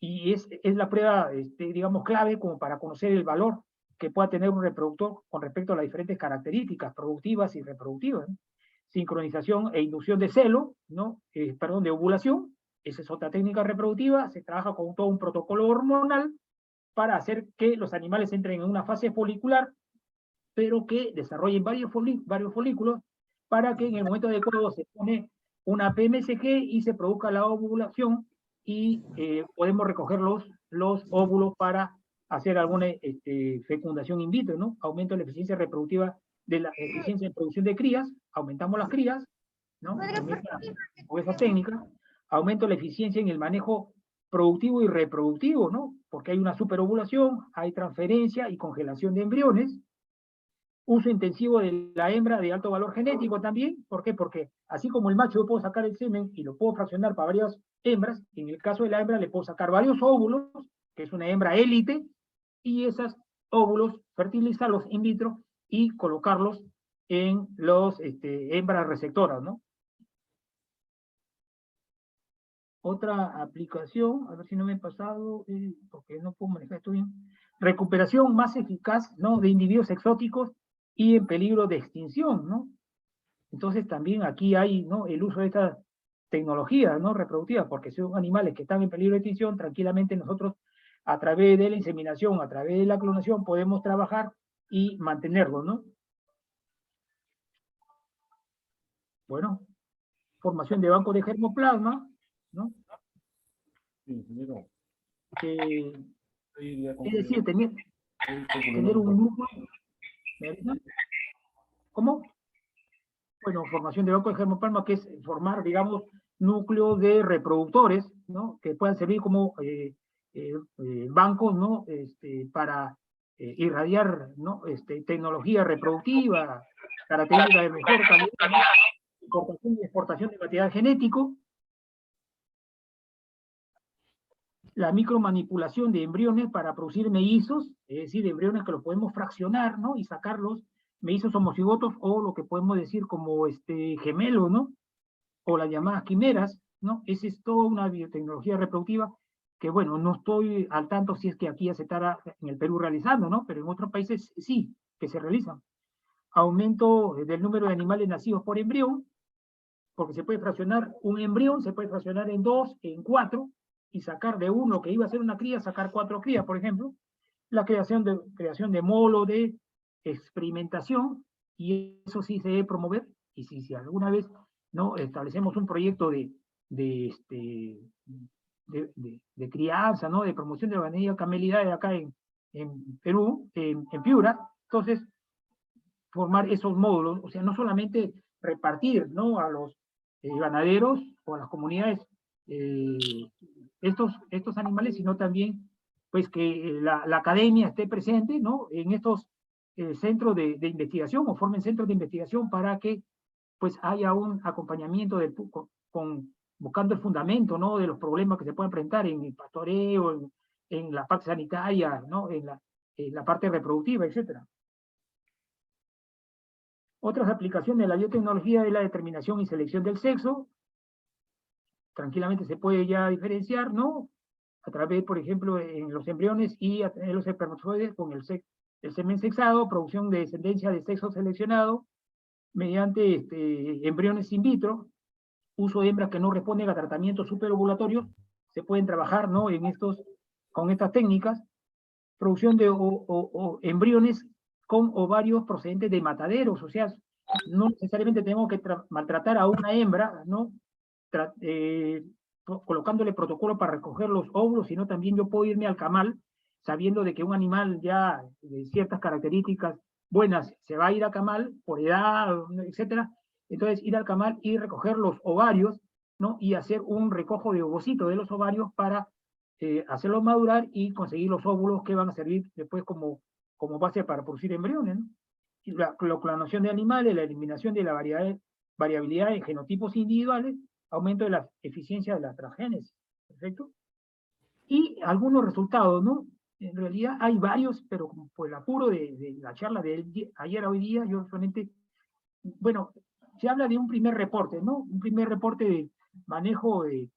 y es la prueba, digamos, clave como para conocer el valor que pueda tener un reproductor con respecto a las diferentes características productivas y reproductivas, ¿no? Sincronización e inducción de celo, ¿no? De ovulación, esa es otra técnica reproductiva, se trabaja con todo un protocolo hormonal para hacer que los animales entren en una fase folicular, pero que desarrollen varios folículos, para que en el momento adecuado se pone una PMSG y se produzca la ovulación, y podemos recoger los óvulos para hacer alguna fecundación in vitro, ¿no? Aumento de la eficiencia reproductiva, de la eficiencia de producción de crías, aumentamos las crías, ¿no? Con esa técnica, aumento la eficiencia en el manejo productivo y reproductivo, ¿no? Porque hay una superovulación, hay transferencia y congelación de embriones. Uso intensivo de la hembra de alto valor genético también. ¿Por qué? Porque así como el macho yo puedo sacar el semen y lo puedo fraccionar para varias hembras, en el caso de la hembra le puedo sacar varios óvulos, que es una hembra élite, y esos óvulos fertilizarlos in vitro y colocarlos en los hembras receptoras, ¿no? Otra aplicación, a ver si no me he pasado, porque no puedo manejar esto bien. Recuperación más eficaz, ¿no? De individuos exóticos y en peligro de extinción, ¿no? Entonces también aquí hay, ¿no? El uso de estas tecnologías, ¿no? Reproductivas, porque son animales que están en peligro de extinción, tranquilamente nosotros, a través de la inseminación, a través de la clonación, podemos trabajar y mantenerlos, ¿no? Bueno, formación de bancos de germoplasma, ¿no? Es decir, tener un núcleo. ¿Cómo? Bueno, formación de bancos de germoplasma, que es formar, digamos, núcleos de reproductores, ¿no? Que puedan servir como bancos, ¿no? Para irradiar, ¿no? Tecnología reproductiva, características de mejor calidad, ¿no? Importación y exportación de material genético, la micromanipulación de embriones para producir mellizos, es decir, embriones que los podemos fraccionar, ¿no? Y sacarlos, mellizos homocigotos, o lo que podemos decir como gemelos, ¿no? O las llamadas quimeras, ¿no? Esa es toda una biotecnología reproductiva que, bueno, no estoy al tanto si es que aquí ya se estará en el Perú realizando, ¿no? Pero en otros países sí, que se realizan. Aumento del número de animales nacidos por embrión, porque se puede fraccionar un embrión, se puede fraccionar en 2, en 4, y sacar de uno que iba a ser una cría, sacar 4 crías, por ejemplo. La creación de módulo de experimentación, y eso sí se debe promover, y si alguna vez, ¿no?, establecemos un proyecto de crianza, ¿no?, de promoción de la ganadería camelidad acá en Perú, en Piura, entonces formar esos módulos, o sea, no solamente repartir, ¿no?, a los ganaderos o a las comunidades estos animales, sino también pues que la academia esté presente, ¿no?, en estos centros de investigación, o formen centros de investigación para que pues haya un acompañamiento buscando el fundamento, ¿no?, de los problemas que se pueden enfrentar en el pastoreo, en la parte sanitaria, ¿no?, en la parte reproductiva, etcétera. Otras aplicaciones de la biotecnología es la determinación y selección del sexo. Tranquilamente se puede ya diferenciar, ¿no?, a través, por ejemplo, en los embriones y a través de los espermatozoides con el semen sexado, producción de descendencia de sexo seleccionado, mediante embriones in vitro, uso de hembras que no responden a tratamientos superovulatorios, se pueden trabajar, ¿no?, con estas técnicas, producción de embriones con ovarios procedentes de mataderos, o sea, no necesariamente tenemos que maltratar a una hembra, ¿no?, colocándole protocolo para recoger los óvulos, sino también yo puedo irme al camal, sabiendo de que un animal ya de ciertas características buenas se va a ir a camal por edad, etcétera. Entonces ir al camal y recoger los ovarios, ¿no?, y hacer un recojo de ovocitos de los ovarios para hacerlos madurar y conseguir los óvulos que van a servir después como base para producir embriones, ¿no? Y la clonación de animales, la eliminación de la variabilidad en genotipos individuales, aumento de la eficiencia de la transgénesis, ¿perfecto? Y algunos resultados, ¿no? En realidad hay varios, pero por el apuro de la charla de ayer a hoy día, yo solamente, bueno, se habla de un primer reporte, ¿no? Un primer reporte de manejo de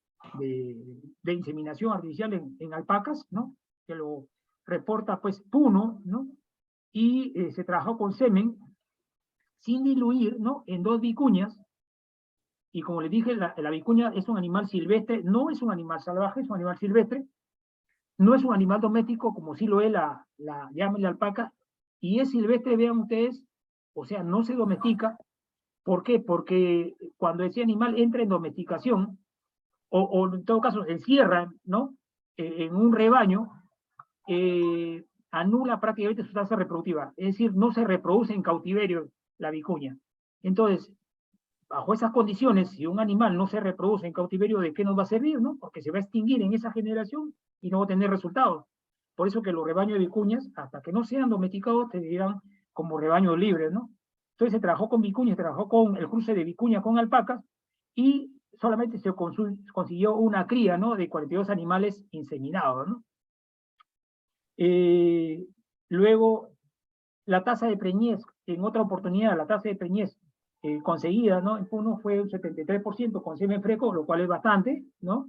inseminación artificial en alpacas, ¿no?, que lo reporta pues Puno, ¿no?, y se trabajó con semen sin diluir, ¿no?, en 2 vicuñas, y como les dije, la vicuña es un animal silvestre, no es un animal salvaje, es un animal silvestre, no es un animal doméstico como sí lo es la alpaca, y es silvestre, vean ustedes, o sea, no se domestica. ¿Por qué? Porque cuando ese animal entra en domesticación, o en todo caso se encierra, ¿no?, en un rebaño, anula prácticamente su tasa reproductiva, es decir, no se reproduce en cautiverio la vicuña. Entonces, bajo esas condiciones, si un animal no se reproduce en cautiverio, ¿de qué nos va a servir, no? Porque se va a extinguir en esa generación y no va a tener resultados. Por eso que los rebaños de vicuñas, hasta que no sean domesticados, te dirán como rebaños libres, ¿no? Entonces se trabajó con vicuñas, se trabajó con el cruce de vicuña con alpacas, y solamente se consiguió una cría, ¿no?, de 42 animales inseminados, ¿no? Luego, la tasa de preñez, en otra oportunidad, la tasa de preñez conseguida, ¿no?, en Puno fue un 73% con semen fresco, lo cual es bastante, ¿no?,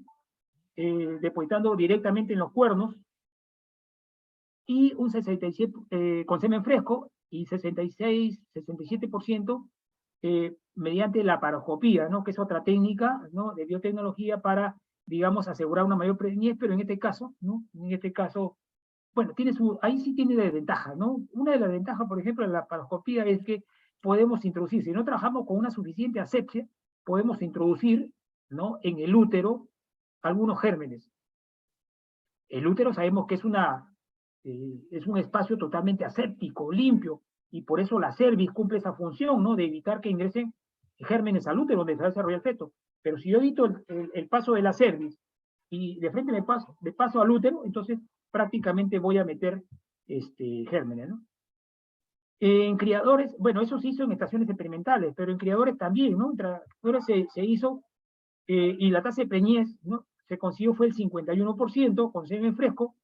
depositando directamente en los cuernos, y un 67% con semen fresco, y 67% mediante la paroscopía, ¿no?, que es otra técnica, ¿no?, de biotecnología para, digamos, asegurar una mayor preñez, pero en este caso, ¿no?, bueno, ahí sí tiene desventajas, ¿no? Una de las ventajas, por ejemplo, de la paroscopía es que podemos introducir, si no trabajamos con una suficiente asepsia, podemos introducir, ¿no?, en el útero algunos gérmenes. El útero sabemos que es un espacio totalmente aséptico, limpio, y por eso la cervix cumple esa función, ¿no?, de evitar que ingresen gérmenes al útero donde se va a desarrollar el feto. Pero si yo evito el paso de la cervix y de frente de paso al útero, entonces prácticamente voy a meter gérmenes, ¿no? En criadores, bueno, eso se hizo en estaciones experimentales, pero en criadores también, ¿no? En criadores se hizo, y la tasa de preñez, ¿no? Se consiguió fue el 51% con semen fresco,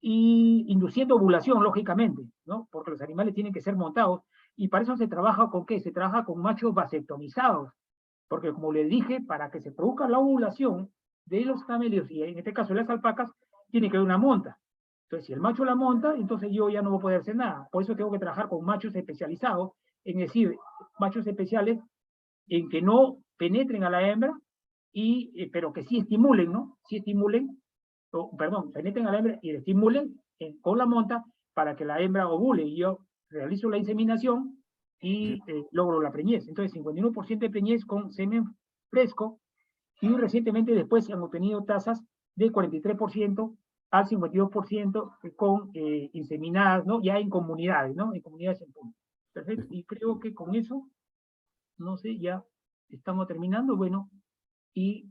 y induciendo ovulación, lógicamente, ¿no? Porque los animales tienen que ser montados, y para eso se trabaja ¿con qué? Se trabaja con machos vasectomizados, porque como les dije, para que se produzca la ovulación de los camelios, y en este caso las alpacas, tiene que haber una monta. Entonces, si el macho la monta, entonces yo ya no voy a poder hacer nada. Por eso tengo que trabajar con machos especializados, es decir, machos especiales en que no penetren a la hembra, pero que sí estimulen, ¿no? Sí estimulen, perdón, penetren a la hembra y estimulen con la monta para que la hembra ovule, y yo realizo la inseminación y logro la preñez. Entonces, 51% de preñez con semen fresco, y recientemente después se han obtenido tasas de 43% al 52% con inseminadas, ¿no? Ya en comunidades, ¿no? En comunidades en punto. Perfecto, y creo que con eso, no sé, ya estamos terminando, bueno, y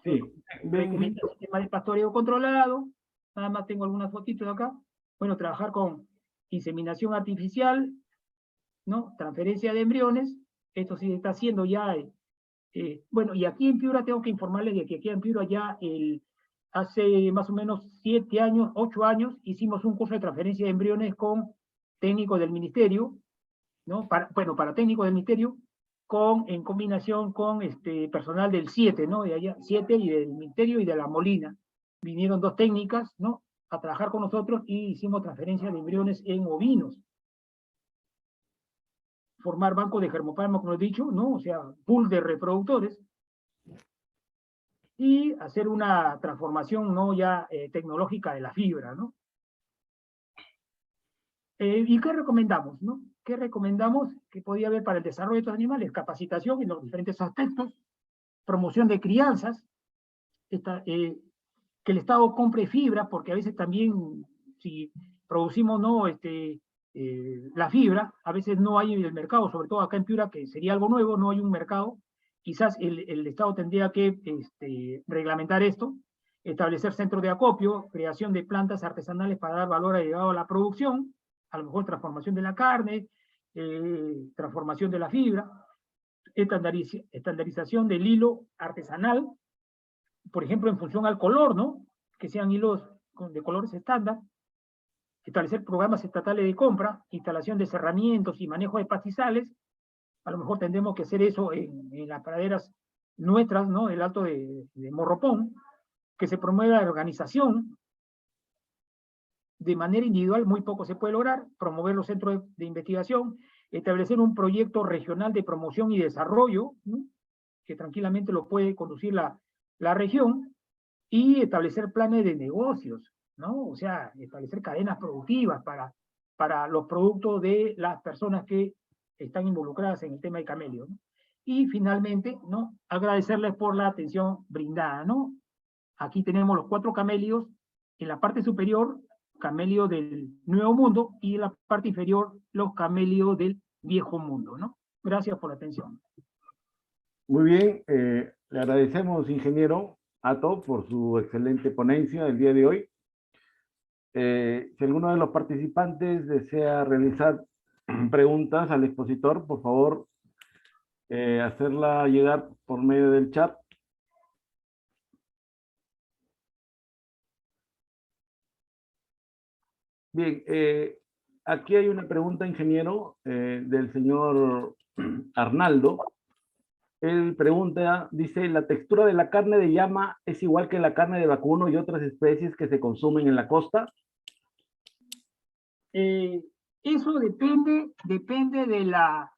Sí, el sistema de pastoreo controlado, nada más tengo algunas fotitos acá, bueno, trabajar con inseminación artificial, ¿no? Transferencia de embriones, esto sí se está haciendo ya, bueno, y aquí en Piura tengo que informarles de que aquí en Piura ya hace más o menos 7 años, 8 años, hicimos un curso de transferencia de embriones con técnicos del ministerio, ¿no? Para técnicos del ministerio, en combinación con personal del 7, ¿no? De allá, 7 y del ministerio y de la Molina. Vinieron 2 técnicas, ¿no? A trabajar con nosotros y hicimos transferencia de embriones en ovinos. Formar banco de germoplasma, como he dicho, ¿no? O sea, pool de reproductores. Y hacer una transformación, ¿no? Ya tecnológica de la fibra, ¿no? ¿Y qué recomendamos, no? ¿Qué recomendamos que podía haber para el desarrollo de estos animales? Capacitación en los diferentes aspectos, promoción de crianzas, que el Estado compre fibra, porque a veces también, si producimos, ¿no? La fibra, a veces no hay en el mercado, sobre todo acá en Piura, que sería algo nuevo, no hay un mercado. Quizás el Estado tendría que reglamentar esto, establecer centros de acopio, creación de plantas artesanales para dar valor agregado a la producción, a lo mejor transformación de la carne, transformación de la fibra, estandarización del hilo artesanal, por ejemplo, en función al color, ¿no? Que sean hilos de colores estándar, establecer programas estatales de compra, instalación de cerramientos y manejo de pastizales. A lo mejor tendremos que hacer eso en las praderas nuestras, ¿no? El Alto de Morropón, que se promueva la organización. De manera individual muy poco se puede lograr, promover los centros de investigación, establecer un proyecto regional de promoción y desarrollo, ¿no? Que tranquilamente lo puede conducir la región, y establecer planes de negocios, ¿no? O sea, establecer cadenas productivas para los productos de las personas que están involucradas en el tema de camelio, ¿no? Y finalmente, ¿no? Agradecerles por la atención brindada, ¿no? Aquí tenemos los 4 camelios, en la parte superior, camelio del Nuevo Mundo, y en la parte inferior, los camelios del Viejo Mundo, ¿no? Gracias por la atención. Muy bien, le agradecemos, ingeniero Hato, por su excelente ponencia del día de hoy. Si alguno de los participantes desea realizar preguntas al expositor, por favor, hacerla llegar por medio del chat. Bien, aquí hay una pregunta, ingeniero, del señor Arnaldo. Él pregunta, dice, ¿la textura de la carne de llama es igual que la carne de vacuno y otras especies que se consumen en la costa? Eso depende de la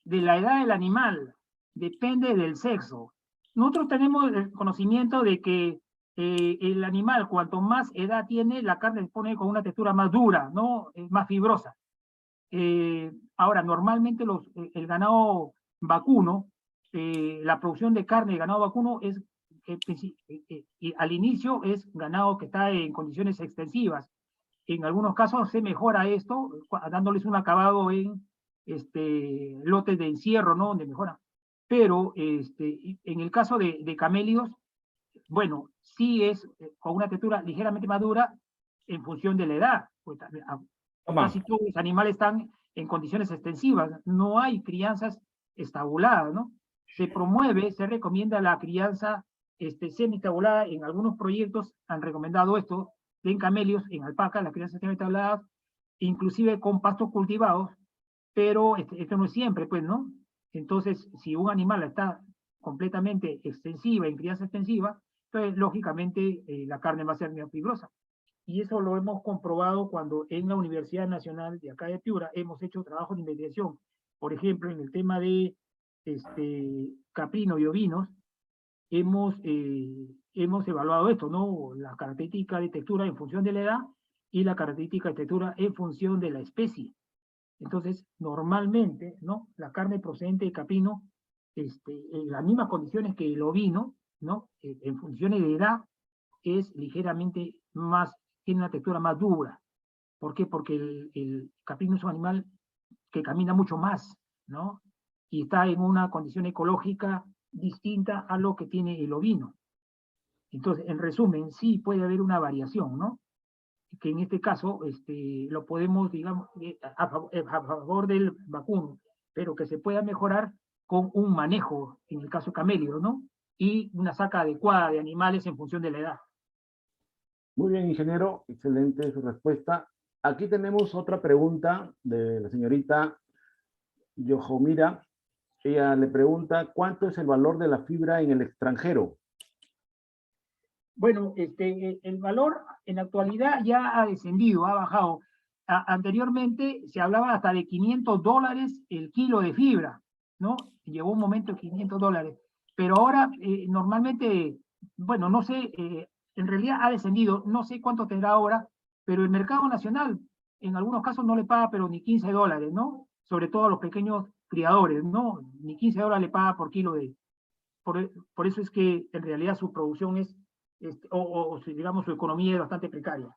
edad del animal, depende del sexo. Nosotros tenemos el conocimiento de que el animal, cuanto más edad tiene, la carne se pone con una textura más dura, ¿no? Más fibrosa. Ahora, normalmente el ganado vacuno, la producción de carne de ganado vacuno es, al inicio es ganado que está en condiciones extensivas. En algunos casos se mejora esto, dándoles un acabado en lotes de encierro, ¿no? Donde mejora. Pero en el caso de camelios, bueno, sí es con una textura ligeramente más dura en función de la edad. Pues, casi todos los animales están en condiciones extensivas, no hay crianzas estabuladas, ¿no? Se promueve, se recomienda la crianza semi-estabulada. En algunos proyectos han recomendado esto, en camelios, en alpacas, las crianzas semi-estabuladas, inclusive con pastos cultivados, pero esto no es siempre, pues, ¿no? Entonces, si un animal está completamente extensiva, en crianza extensiva, entonces, lógicamente, la carne va a ser neofibrosa. Y eso lo hemos comprobado cuando en la Universidad Nacional de acá de Piura hemos hecho trabajos de investigación. Por ejemplo, en el tema de caprino y ovinos, hemos evaluado esto, ¿no? La característica de textura en función de la edad y la característica de textura en función de la especie. Entonces, normalmente, ¿no? La carne procedente de caprino, en las mismas condiciones que el ovino, ¿no? En funciones de edad, es ligeramente más, tiene una textura más dura. ¿Por qué? Porque el caprino es un animal que camina mucho más, ¿no? Y está en una condición ecológica distinta a lo que tiene el ovino. Entonces, en resumen, sí puede haber una variación, ¿no? Que en este caso lo podemos, digamos, a favor del vacuno, pero que se pueda mejorar con un manejo, en el caso camelio, ¿no? Y una saca adecuada de animales en función de la edad. Muy bien, ingeniero, excelente su respuesta. Aquí tenemos otra pregunta de la señorita Yohomira. Ella le pregunta, ¿cuánto es el valor de la fibra en el extranjero? Bueno, el valor en la actualidad ya ha descendido, ha bajado. Anteriormente se hablaba hasta de $500 el kilo de fibra, ¿no? Llegó un momento de $500, pero ahora normalmente, bueno, no sé, en realidad ha descendido, no sé cuánto tendrá ahora, pero el mercado nacional en algunos casos no le paga pero ni $15, ¿no? Sobre todo a los pequeños criadores, ¿no? Ni $15 le paga por kilo de... Por eso es que en realidad su producción es digamos, su economía es bastante precaria.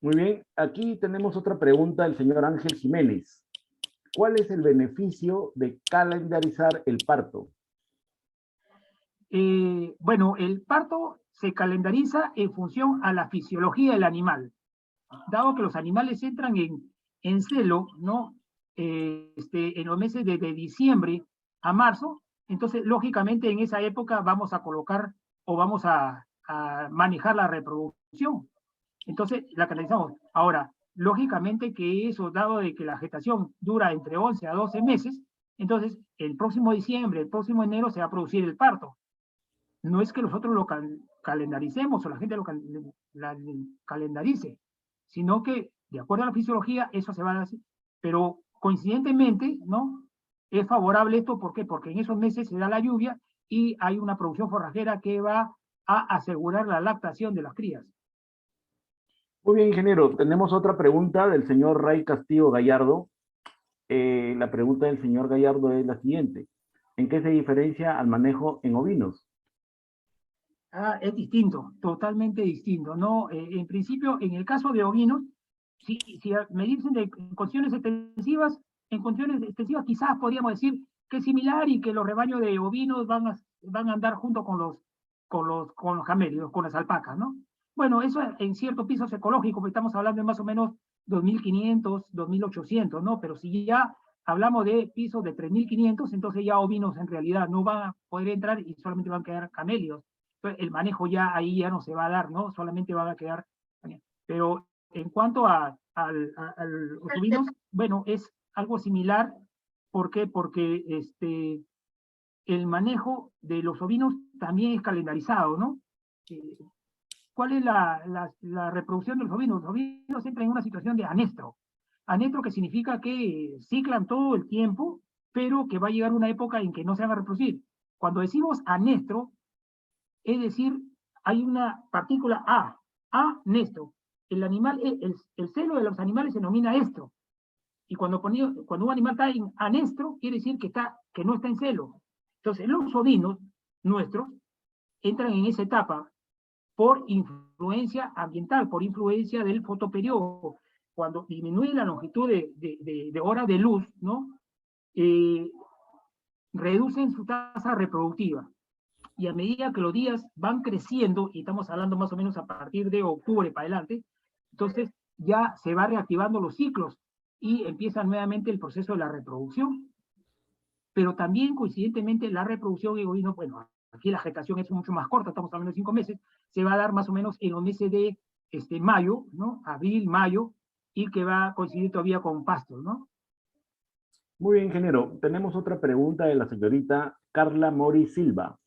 Muy bien, aquí tenemos otra pregunta del señor Ángel Jiménez. ¿Cuál es el beneficio de calendarizar el parto? Bueno, el parto se calendariza en función a la fisiología del animal. Dado que los animales entran en celo, ¿no? En los meses de diciembre a marzo, entonces, lógicamente, en esa época vamos a colocar o vamos a manejar la reproducción. Entonces, la canalizamos. Ahora, lógicamente que eso, dado de que la gestación dura entre 11 a 12 meses, entonces, el próximo diciembre, el próximo enero se va a producir el parto. No es que nosotros lo calendaricemos o la gente lo calendarice, sino que, de acuerdo a la fisiología, eso se va a hacer. Pero, coincidentemente, ¿no? Es favorable esto, ¿por qué? Porque en esos meses se da la lluvia y hay una producción forrajera que va a asegurar la lactación de las crías. Muy bien, ingeniero. Tenemos otra pregunta del señor Ray Castillo Gallardo. La pregunta del señor Gallardo es la siguiente. ¿En qué se diferencia al manejo en ovinos? Es distinto, totalmente distinto, ¿no? En principio, en el caso de ovinos, si me dicen de condiciones extensivas, en condiciones extensivas quizás podríamos decir que es similar y que los rebaños de ovinos van a andar junto con los camellos, con las alpacas, ¿no? Bueno, eso en ciertos pisos ecológicos, porque estamos hablando de más o menos 2.500, 2.800, ¿no? Pero si ya hablamos de pisos de 3.500, entonces ya ovinos en realidad no van a poder entrar y solamente van a quedar camellos. Entonces, el manejo ya ahí ya no se va a dar, ¿no? Solamente van a quedar... Pero en cuanto a los ovinos, bueno, es algo similar. ¿Por qué? Porque el manejo de los ovinos también es calendarizado, ¿no? ¿Cuál es la reproducción de los ovinos? Los ovinos entran en una situación de anestro. Anestro que significa que ciclan todo el tiempo, pero que va a llegar una época en que no se van a reproducir. Cuando decimos anestro, es decir, hay una partícula A, anestro. El animal, el celo de los animales se denomina estro. Y cuando un animal está en anestro, quiere decir que no está en celo. Entonces, los ovinos nuestros entran en esa etapa por influencia ambiental, por influencia del fotoperiodo. Cuando disminuye la longitud de hora de luz, ¿no? Reducen su tasa reproductiva. y a medida que los días van creciendo, y estamos hablando más o menos a partir de octubre para adelante, entonces ya se va reactivando los ciclos y empieza nuevamente el proceso de la reproducción. Pero también coincidentemente la reproducción en ovinos, bueno, aquí la gestación es mucho más corta, estamos hablando de 5 meses, se va a dar más o menos en los meses de mayo, ¿no? Abril, mayo, y que va a coincidir todavía con pastos, ¿no? Muy bien, ingeniero. Tenemos otra pregunta de la señorita Carla Mori Silva.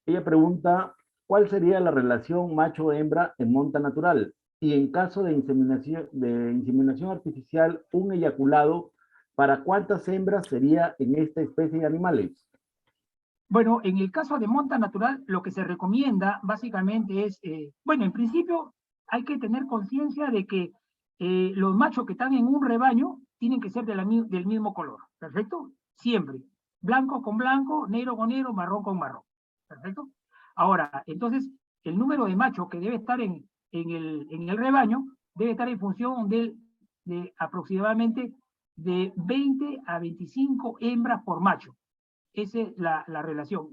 Ella pregunta, ¿cuál sería la relación macho-hembra en monta natural? Y en caso de inseminación artificial, un eyaculado, ¿para cuántas hembras sería en esta especie de animales? Bueno, en el caso de monta natural, lo que se recomienda básicamente es, bueno, en principio hay que tener conciencia de que los machos que están en un rebaño tienen que ser del mismo color, ¿perfecto? Siempre. Blanco con blanco, negro con negro, marrón con marrón, ¿perfecto? Ahora, entonces, el número de machos que debe estar en el rebaño debe estar en función de aproximadamente de 20 a 25 hembras por macho. Esa es la relación,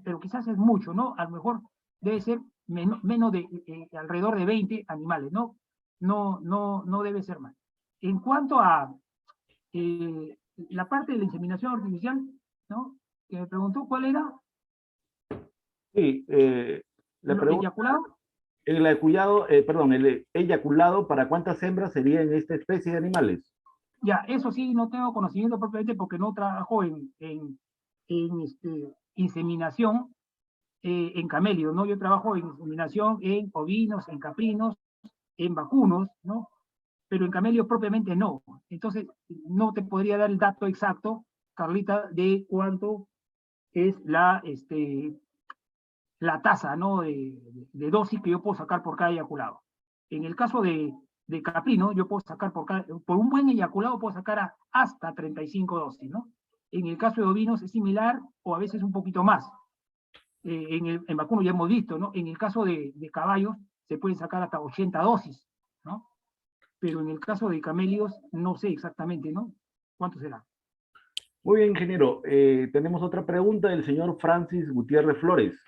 pero quizás es mucho, ¿no? A lo mejor debe ser menos de, alrededor de 20 animales, ¿no? No debe ser más. En cuanto a la parte de la inseminación artificial, ¿no? Que me preguntó cuál era. Sí, le ¿El pregunto, eyaculado? el eyaculado, ¿para cuántas hembras sería en esta especie de animales? Ya, eso sí, no tengo conocimiento propiamente porque no trabajo en inseminación en camellos, ¿no? Yo trabajo en inseminación en ovinos, en caprinos, en vacunos, ¿no? Pero en camelios propiamente no. Entonces, no te podría dar el dato exacto, Carlita, de cuánto es la tasa, ¿no? de dosis que yo puedo sacar por cada eyaculado. En el caso de caprino, yo puedo sacar por un buen eyaculado puedo sacar hasta 35 dosis, ¿no? En el caso de ovinos es similar o a veces un poquito más. En vacuno ya hemos visto, ¿no? En el caso de caballos se pueden sacar hasta 80 dosis, ¿no? Pero en el caso de camelios no sé exactamente, ¿no? ¿Cuánto será? Muy bien, ingeniero. Tenemos otra pregunta del señor Francis Gutiérrez Flores.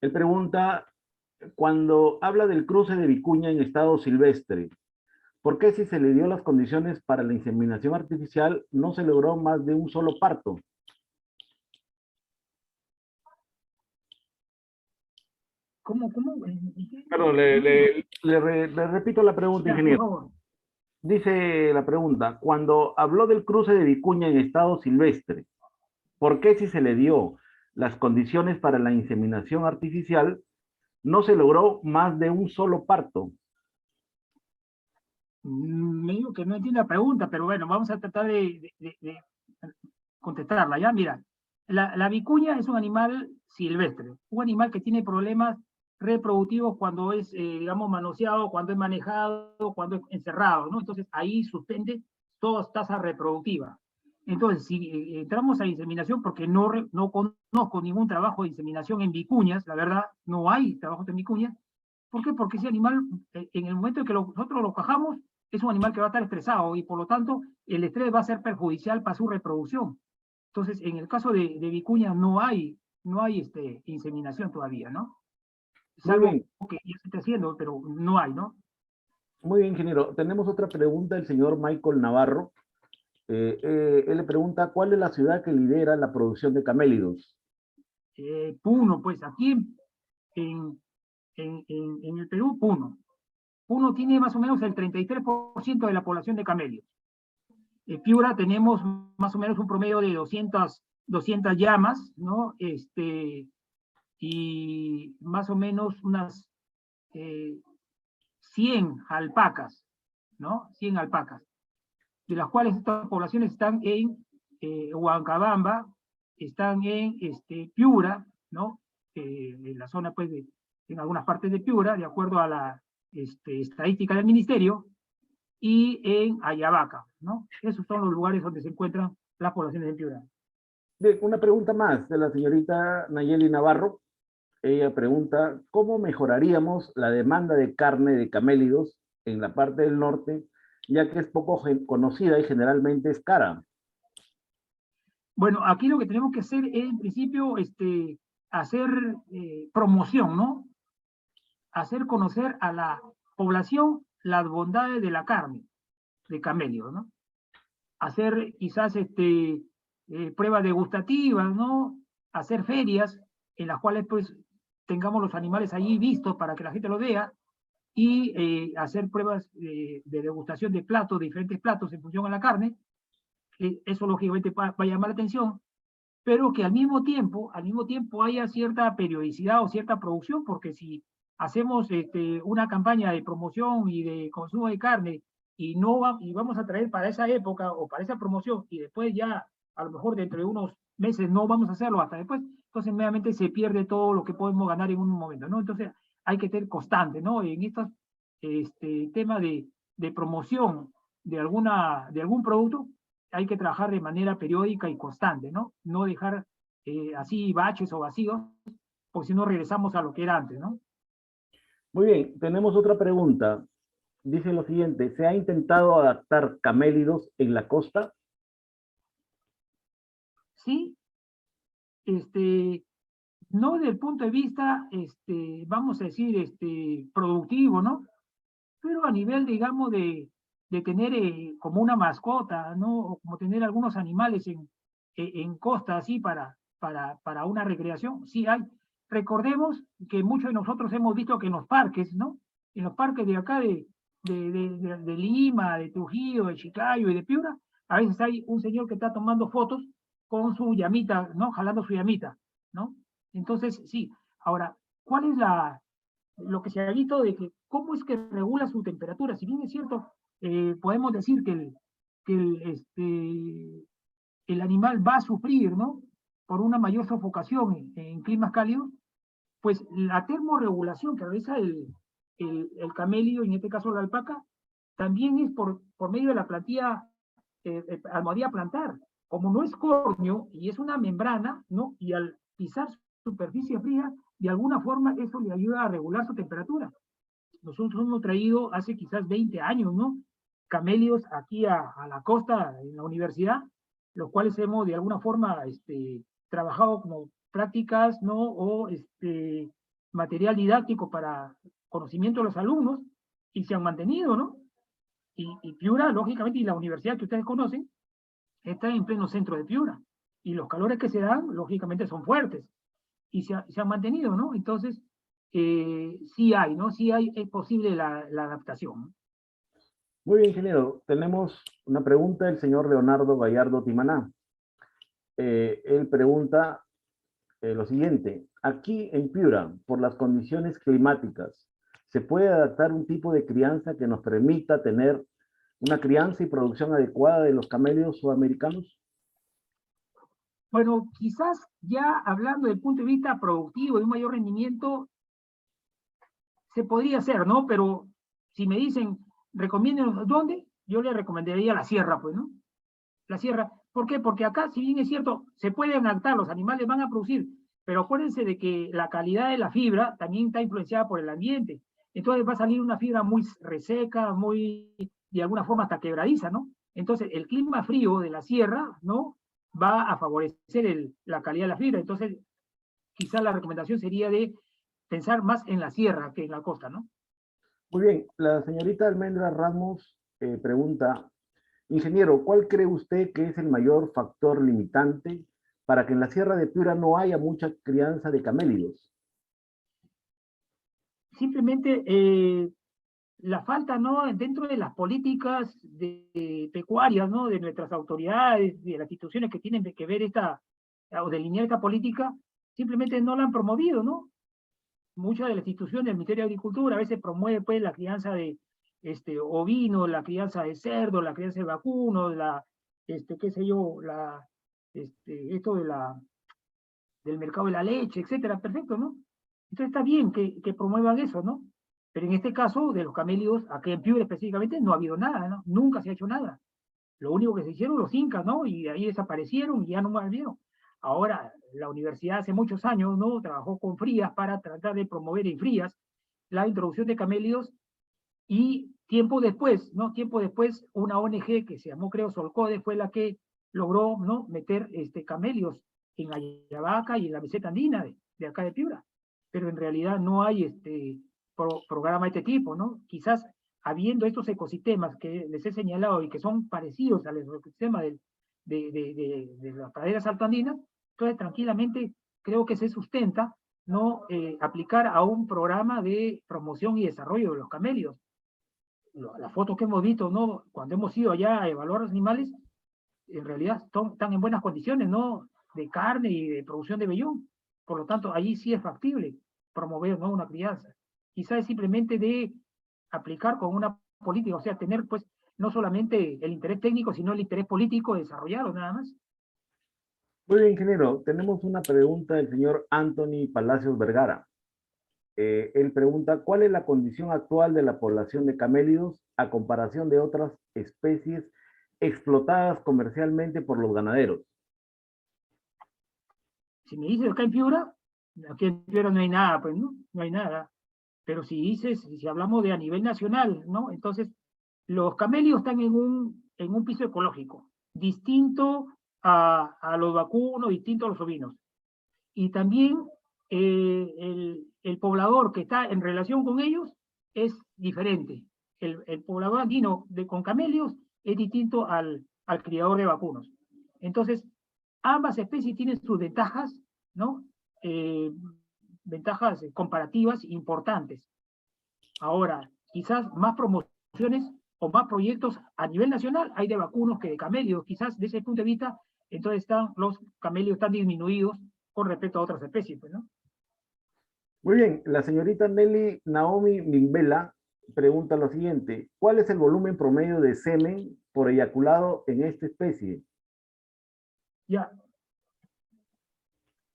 Él pregunta, cuando habla del cruce de vicuña en estado silvestre, ¿por qué si se le dio las condiciones para la inseminación artificial no se logró más de un solo parto? ¿Cómo? Perdón, le repito la pregunta, Ya, por ingeniero. favor. Dice la pregunta, cuando habló del cruce de vicuña en estado silvestre, ¿por qué si se le dio las condiciones para la inseminación artificial no se logró más de un solo parto? Me digo que no entiendo la pregunta, pero bueno, vamos a tratar de contestarla, ¿ya? Mira, la vicuña es un animal silvestre, un animal que tiene problemas reproductivos cuando es, digamos, manoseado, cuando es manejado, cuando es encerrado, ¿no? Entonces ahí suspende toda tasa reproductiva. Entonces, si entramos a inseminación, porque no conozco ningún trabajo de inseminación en vicuñas, la verdad, no hay trabajo en vicuñas. ¿Por qué? Porque ese animal, en el momento en que nosotros lo cajamos, es un animal que va a estar estresado y por lo tanto el estrés va a ser perjudicial para su reproducción. Entonces, en el caso de vicuña no hay inseminación todavía, ¿no? Muy Salvo bien, que ya se está haciendo, pero no hay, ¿no? muy bien, ingeniero. Tenemos otra pregunta del señor Michael Navarro. Él le pregunta, ¿cuál es la ciudad que lidera la producción de camélidos? Puno, pues aquí en el Perú, Puno. Puno tiene más o menos el 33% de la población de camelios. En Piura tenemos más o menos un promedio de 200 llamas, ¿no? Y más o menos unas 100 alpacas, ¿no? 100 alpacas, de las cuales estas poblaciones están en Huancabamba, están en Piura, ¿no? En la zona, pues, en algunas partes de Piura, de acuerdo a la estadística del ministerio, y en Ayabaca, ¿no? Esos son los lugares donde se encuentran las poblaciones de Piura. Bien, una pregunta más de la señorita Nayeli Navarro. Ella pregunta, ¿cómo mejoraríamos la demanda de carne de camélidos en la parte del norte, ya que es poco conocida y generalmente es cara? Bueno, aquí lo que tenemos que hacer es, en principio, hacer promoción, ¿no? Hacer conocer a la población las bondades de la carne de camello, ¿no? Hacer quizás pruebas degustativas, ¿no? Hacer ferias en las cuales pues tengamos los animales allí vistos para que la gente los vea, y hacer pruebas de degustación de platos, de diferentes platos en función a la carne. Eso lógicamente va a llamar la atención, pero que al mismo tiempo haya cierta periodicidad o cierta producción, porque si hacemos una campaña de promoción y de consumo de carne y vamos a traer para esa época o para esa promoción, y después ya a lo mejor dentro de unos meses no vamos a hacerlo hasta después, entonces mediamente se pierde todo lo que podemos ganar en un momento, ¿no? Entonces hay que ser constante, ¿no? En estos temas de promoción de algún producto, hay que trabajar de manera periódica y constante, ¿no? No dejar así baches o vacíos, porque si no regresamos a lo que era antes, ¿no? Muy bien, tenemos otra pregunta. Dice lo siguiente: ¿se ha intentado adaptar camélidos en la costa? Sí, no desde el punto de vista, vamos a decir, productivo, ¿no? Pero a nivel, digamos, de tener como una mascota, ¿no? O como tener algunos animales en costa, así, para una recreación, sí hay. Recordemos que muchos de nosotros hemos visto que en los parques, ¿no? En los parques de acá de Lima, de Trujillo, de Chiclayo y de Piura, a veces hay un señor que está tomando fotos con su llamita, ¿no? Jalando su llamita, ¿no? Entonces, sí. Ahora, ¿cuál es lo que se ha visto de que cómo es que regula su temperatura? Si bien es cierto, podemos decir que el animal va a sufrir, ¿no? Por una mayor sofocación en climas cálidos, pues la termorregulación que realiza el camello, en este caso la alpaca, también es por medio de la plantilla almohadilla plantar. Como no es córneo y es una membrana, ¿no? Y al pisar superficie fría, de alguna forma eso le ayuda a regular su temperatura. Nosotros hemos traído hace quizás 20 años, ¿no? Camelios aquí a la costa, en la universidad, los cuales hemos de alguna forma trabajado como prácticas, ¿no? O material didáctico para conocimiento de los alumnos, y se han mantenido, ¿no? Y Piura, lógicamente, y la universidad que ustedes conocen, está en pleno centro de Piura, y los calores que se dan, lógicamente, son fuertes, y se han mantenido, ¿no? Entonces, sí hay, ¿no? Sí hay, es posible la adaptación, ¿no? Muy bien, ingeniero. Tenemos una pregunta del señor Leonardo Gallardo Timaná. Él pregunta lo siguiente: aquí en Piura, por las condiciones climáticas, ¿se puede adaptar un tipo de crianza que nos permita tener una crianza y producción adecuada de los camellos sudamericanos? Bueno, quizás ya hablando del punto de vista productivo, de un mayor rendimiento, se podría hacer, ¿no? Pero si me dicen, recomiéndenos dónde, yo le recomendaría la sierra, pues, ¿no? La sierra. ¿Por qué? Porque acá, si bien es cierto, se pueden adaptar, los animales van a producir, pero acuérdense de que la calidad de la fibra también está influenciada por el ambiente. Entonces va a salir una fibra muy reseca, muy, de alguna forma, hasta quebradiza, ¿no? Entonces, el clima frío de la sierra, ¿no? Va a favorecer la calidad de la fibra. Entonces, quizá la recomendación sería de pensar más en la sierra que en la costa, ¿no? Muy bien, la señorita Almendra Ramos pregunta: ingeniero, ¿cuál cree usted que es el mayor factor limitante para que en la Sierra de Piura no haya mucha crianza de camélidos? Simplemente la falta, ¿no? Dentro de las políticas pecuarias, ¿no? De nuestras autoridades, de las instituciones que tienen que ver o delinear esta política, simplemente no la han promovido, ¿no? Muchas de las instituciones del Ministerio de Agricultura a veces promueve pues la crianza de ovino, la crianza de cerdo, la crianza de vacuno, qué sé yo, esto del mercado de la leche, etcétera, perfecto, ¿no? Entonces está bien que promuevan eso, ¿no? Pero en este caso de los camélidos, aquí en Piura específicamente, no ha habido nada, ¿no? Nunca se ha hecho nada. Lo único que se hicieron los incas, ¿no? Y de ahí desaparecieron y ya no más vieron. Ahora, la universidad hace muchos años, ¿no? Trabajó con Frías para tratar de promover en Frías la introducción de camélidos, y tiempo después, ¿no? Tiempo después, una ONG que se llamó, creo, Solcode, fue la que logró, ¿no? Meter camélidos en Ayabaca y en la meseta andina de acá de Piura, pero en realidad no hay programa de este tipo, ¿no? Quizás habiendo estos ecosistemas que les he señalado y que son parecidos al ecosistema de las praderas altoandinas, entonces tranquilamente creo que se sustenta no aplicar a un programa de promoción y desarrollo de los camélidos. Las fotos que hemos visto, ¿no? Cuando hemos ido allá a evaluar los animales, en realidad están en buenas condiciones, ¿no? De carne y de producción de vellón. Por lo tanto, allí sí es factible promover, ¿no? Una crianza. Quizás es simplemente de aplicar con una política, o sea, tener pues no solamente el interés técnico, sino el interés político de desarrollarlo nada más. Muy bien, ingeniero. Tenemos una pregunta del señor Anthony Palacios Vergara. Él pregunta, ¿cuál es la condición actual de la población de camélidos a comparación de otras especies explotadas comercialmente por los ganaderos? Si me dices acá en Piura no hay nada, pues, ¿no? No hay nada. Pero si hablamos de a nivel nacional, ¿no? Entonces, los camélidos están en un piso ecológico, distinto a los vacunos, distinto a los ovinos. Y también el poblador que está en relación con ellos es diferente. El poblador andino con camélidos es distinto al criador de vacunos. Entonces, ambas especies tienen sus ventajas, ¿no? Ventajas comparativas importantes. Ahora, quizás más promociones o más proyectos a nivel nacional hay de vacunos que de camélidos. Quizás desde ese punto de vista, entonces los camélidos están disminuidos con respecto a otras especies, pues, ¿no? Muy bien, la señorita Nelly Naomi Mimbela pregunta lo siguiente, ¿cuál es el volumen promedio de semen por eyaculado en esta especie? Ya.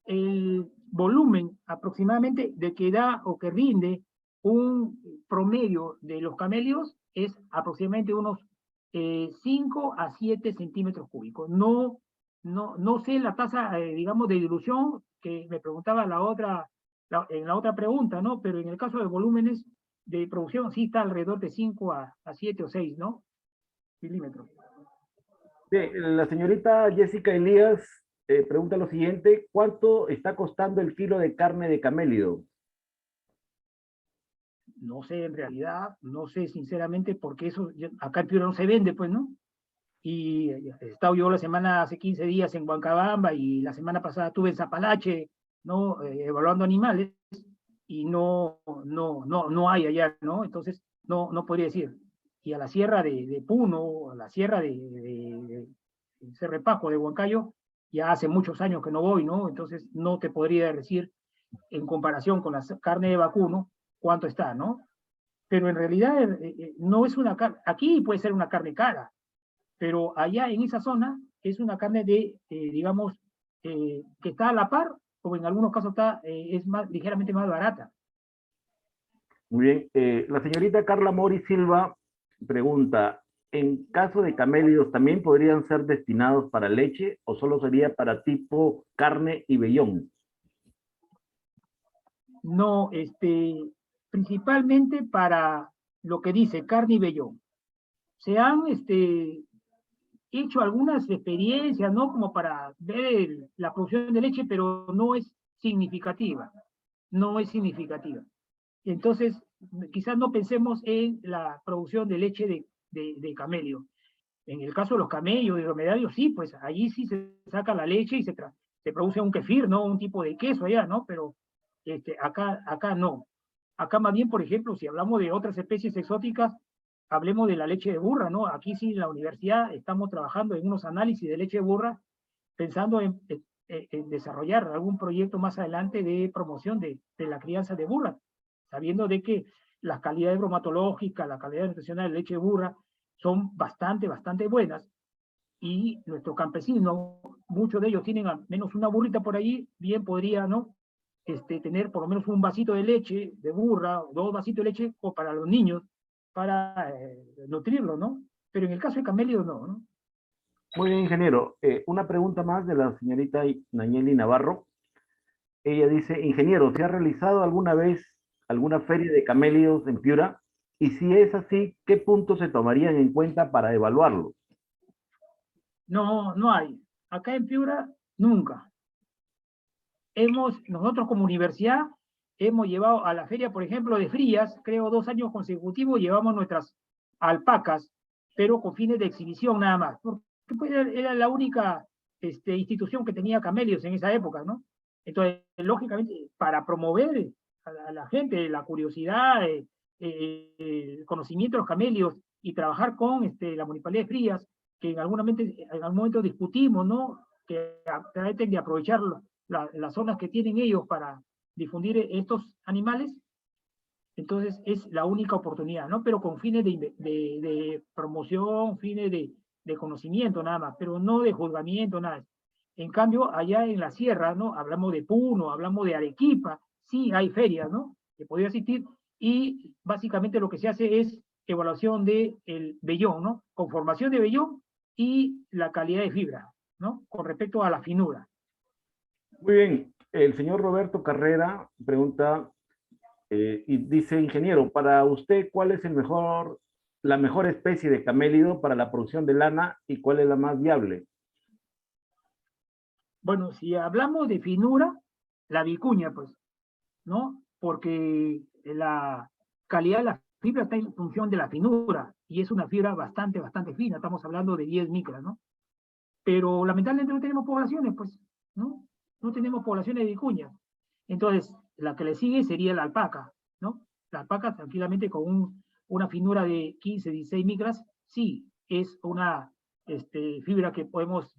El volumen aproximadamente de que da o que rinde un promedio de los camélidos es aproximadamente unos 5 a 7 centímetros cúbicos. No sé la tasa, digamos, de dilución que me preguntaba en la otra pregunta, ¿no? Pero en el caso de volúmenes de producción sí está alrededor de 5 a 7 o 6, ¿no? Milímetros. Bien, la señorita Jessica Elías pregunta lo siguiente, ¿cuánto está costando el kilo de carne de camélido? No sé en realidad, no sé sinceramente, porque eso acá en Piura no se vende, pues, ¿no? Y he estado yo hace 15 días en Huancabamba y la semana pasada estuve en Zapalache, ¿no? Evaluando animales y no hay allá, ¿no? Entonces, no podría decir. Y a la sierra de Puno, a la sierra de Cerrepajo, de Huancayo, ya hace muchos años que no voy, ¿no? Entonces, no te podría decir en comparación con la carne de vacuno cuánto está, ¿no? Pero en realidad no es una carne, aquí puede ser una carne cara, pero allá en esa zona es una carne digamos, que está a la par, o en algunos casos es ligeramente más barata. Muy bien, la señorita Carla Mori Silva pregunta, ¿en caso de camélidos también podrían ser destinados para leche o solo sería para tipo carne y vellón? No, principalmente para lo que dice carne y vellón. Se han hecho algunas experiencias, ¿no? Como para ver la producción de leche, pero no es significativa. No es significativa. Entonces, quizás no pensemos en la producción de leche de camello. En el caso de los camellos y dromedarios, sí, pues allí sí se saca la leche y se produce un kefir, ¿no? Un tipo de queso allá, ¿no? Pero acá no. Acá más bien, por ejemplo, si hablamos de otras especies exóticas, hablemos de la leche de burra, ¿no? Aquí sí en la universidad estamos trabajando en unos análisis de leche de burra, pensando en desarrollar algún proyecto más adelante de promoción de la crianza de burra, sabiendo de que las calidades bromatológicas, la calidad nutricional de leche de burra son bastante buenas, y nuestros campesinos, muchos de ellos tienen al menos una burrita por ahí, bien podría, ¿no? Tener por lo menos un vasito de leche de burra, 2 vasitos de leche, o para los niños, para nutrirlo, ¿no? Pero en el caso de camello, no. Muy bien, ingeniero. Una pregunta más de la señorita Nayeli Navarro. Ella dice, ingeniero, ¿se ha realizado alguna vez alguna feria de camélidos en Piura? Y si es así, ¿qué puntos se tomarían en cuenta para evaluarlo? No hay. Acá en Piura, nunca. nosotros como universidad hemos llevado a la feria, por ejemplo, de Frías, creo 2 años consecutivos, llevamos nuestras alpacas, pero con fines de exhibición nada más, porque pues, era la única institución que tenía camellos en esa época, ¿no? Entonces, lógicamente, para promover a la gente la curiosidad, el conocimiento de los camellos y trabajar con la Municipalidad de Frías, que en algún momento discutimos, ¿no? Que traten de aprovechar las zonas que tienen ellos para difundir estos animales. Entonces es la única oportunidad, ¿no? Pero con fines de promoción, fines de conocimiento nada más, pero no de juzgamiento, nada. En cambio, allá en la sierra, ¿no? Hablamos de Puno, hablamos de Arequipa, sí hay ferias, ¿no? Que podría asistir, y básicamente lo que se hace es evaluación del vellón, ¿no? Conformación de vellón y la calidad de fibra, ¿no? Con respecto a la finura. Muy bien, el señor Roberto Carrera pregunta y dice, ingeniero, para usted, ¿cuál es la mejor especie de camélido para la producción de lana y cuál es la más viable? Bueno, si hablamos de finura, la vicuña, pues, ¿no? Porque la calidad de la fibra está en función de la finura, y es una fibra bastante fina, estamos hablando de 10 micras, ¿no? Pero lamentablemente no tenemos poblaciones, pues, ¿no? No tenemos poblaciones de vicuña. Entonces, la que le sigue sería la alpaca, ¿no? La alpaca tranquilamente con una finura de 15, 16 micras, sí, es una fibra que podemos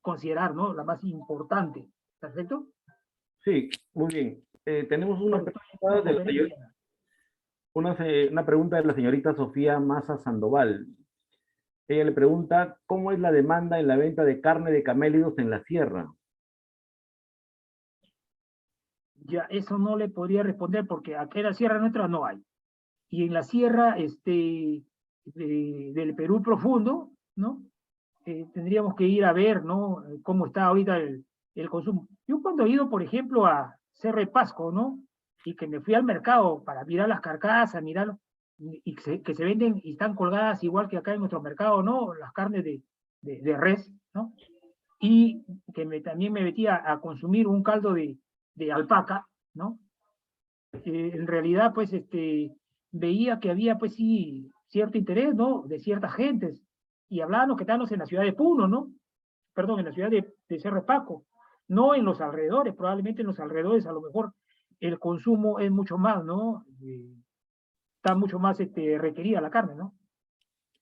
considerar, ¿no? La más importante, ¿perfecto? Sí, muy bien. Tenemos una pregunta una pregunta de la señorita Sofía Maza Sandoval. Ella le pregunta, ¿cómo es la demanda en la venta de carne de camélidos en la sierra? Ya, eso no le podría responder porque aquí en la sierra nuestra no hay. Y en la sierra del Perú profundo, ¿no? Tendríamos que ir a ver, ¿no? Cómo está ahorita el consumo. Yo cuando he ido, por ejemplo, a Cerro de Pasco, ¿no? Y que me fui al mercado para mirar las carcasas, mirar, y que se venden y están colgadas igual que acá en nuestro mercado, ¿no? Las carnes de res, ¿no? Y que también me metía a consumir un caldo de alpaca, ¿no? En realidad, pues, veía que había, pues, sí, cierto interés, ¿no? De ciertas gentes, y hablábamos que estábamos en la ciudad de Puno, ¿no? Perdón, en la ciudad de Cerro de Pasco, no en los alrededores, probablemente en los alrededores a lo mejor el consumo es mucho más, ¿no? Está mucho más requerida la carne, ¿no?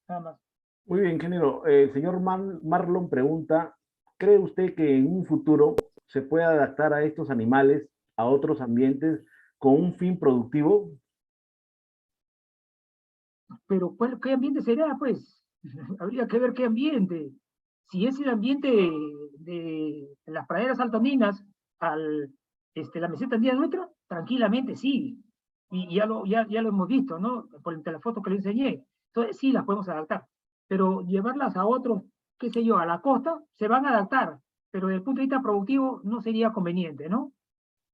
Nada más. Muy bien, ingeniero. El señor Marlon pregunta, ¿cree usted que en un futuro se puede adaptar a estos animales a otros ambientes con un fin productivo? Pero, ¿qué ambiente será, pues? Habría que ver qué ambiente. Si es el ambiente de las praderas altoandinas la meseta andina nuestra, tranquilamente sí. Y ya lo hemos visto, ¿no? Por la foto que le enseñé. Entonces, sí las podemos adaptar. Pero llevarlas a otros, qué sé yo, a la costa, se van a adaptar. Pero desde el punto de vista productivo no sería conveniente, ¿no?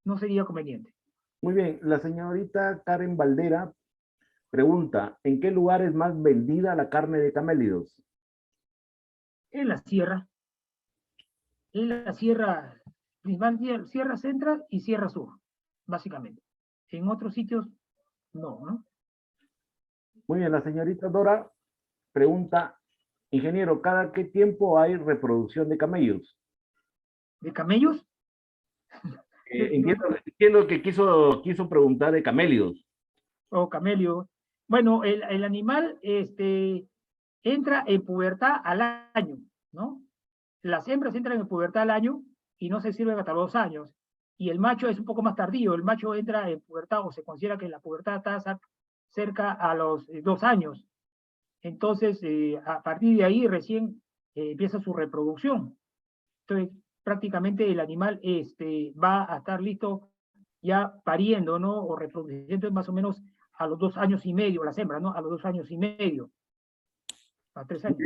No sería conveniente. Muy bien. La señorita Karen Valdera pregunta, ¿en qué lugar es más vendida la carne de camélidos? En la sierra. En la sierra, principal sierra central y sierra sur, básicamente. En otros sitios, no, ¿no? Muy bien, la señorita Dora pregunta, ingeniero, ¿cada qué tiempo hay reproducción de camellos? ¿De camellos? Entiendo que quiso preguntar de camélidos. O camello. Bueno, el animal entra en pubertad al año, ¿no? Las hembras entran en pubertad al año y no se sirven hasta los 2 años. Y el macho es un poco más tardío. El macho entra en pubertad o se considera que la pubertad está cerca a los 2 años. Entonces, a partir de ahí recién empieza su reproducción. Entonces, prácticamente el animal va a estar listo ya pariendo, ¿no? O reproduciendo más o menos a los 2 años y medio, las hembras, ¿no? A los 2 años y medio, a 3 años.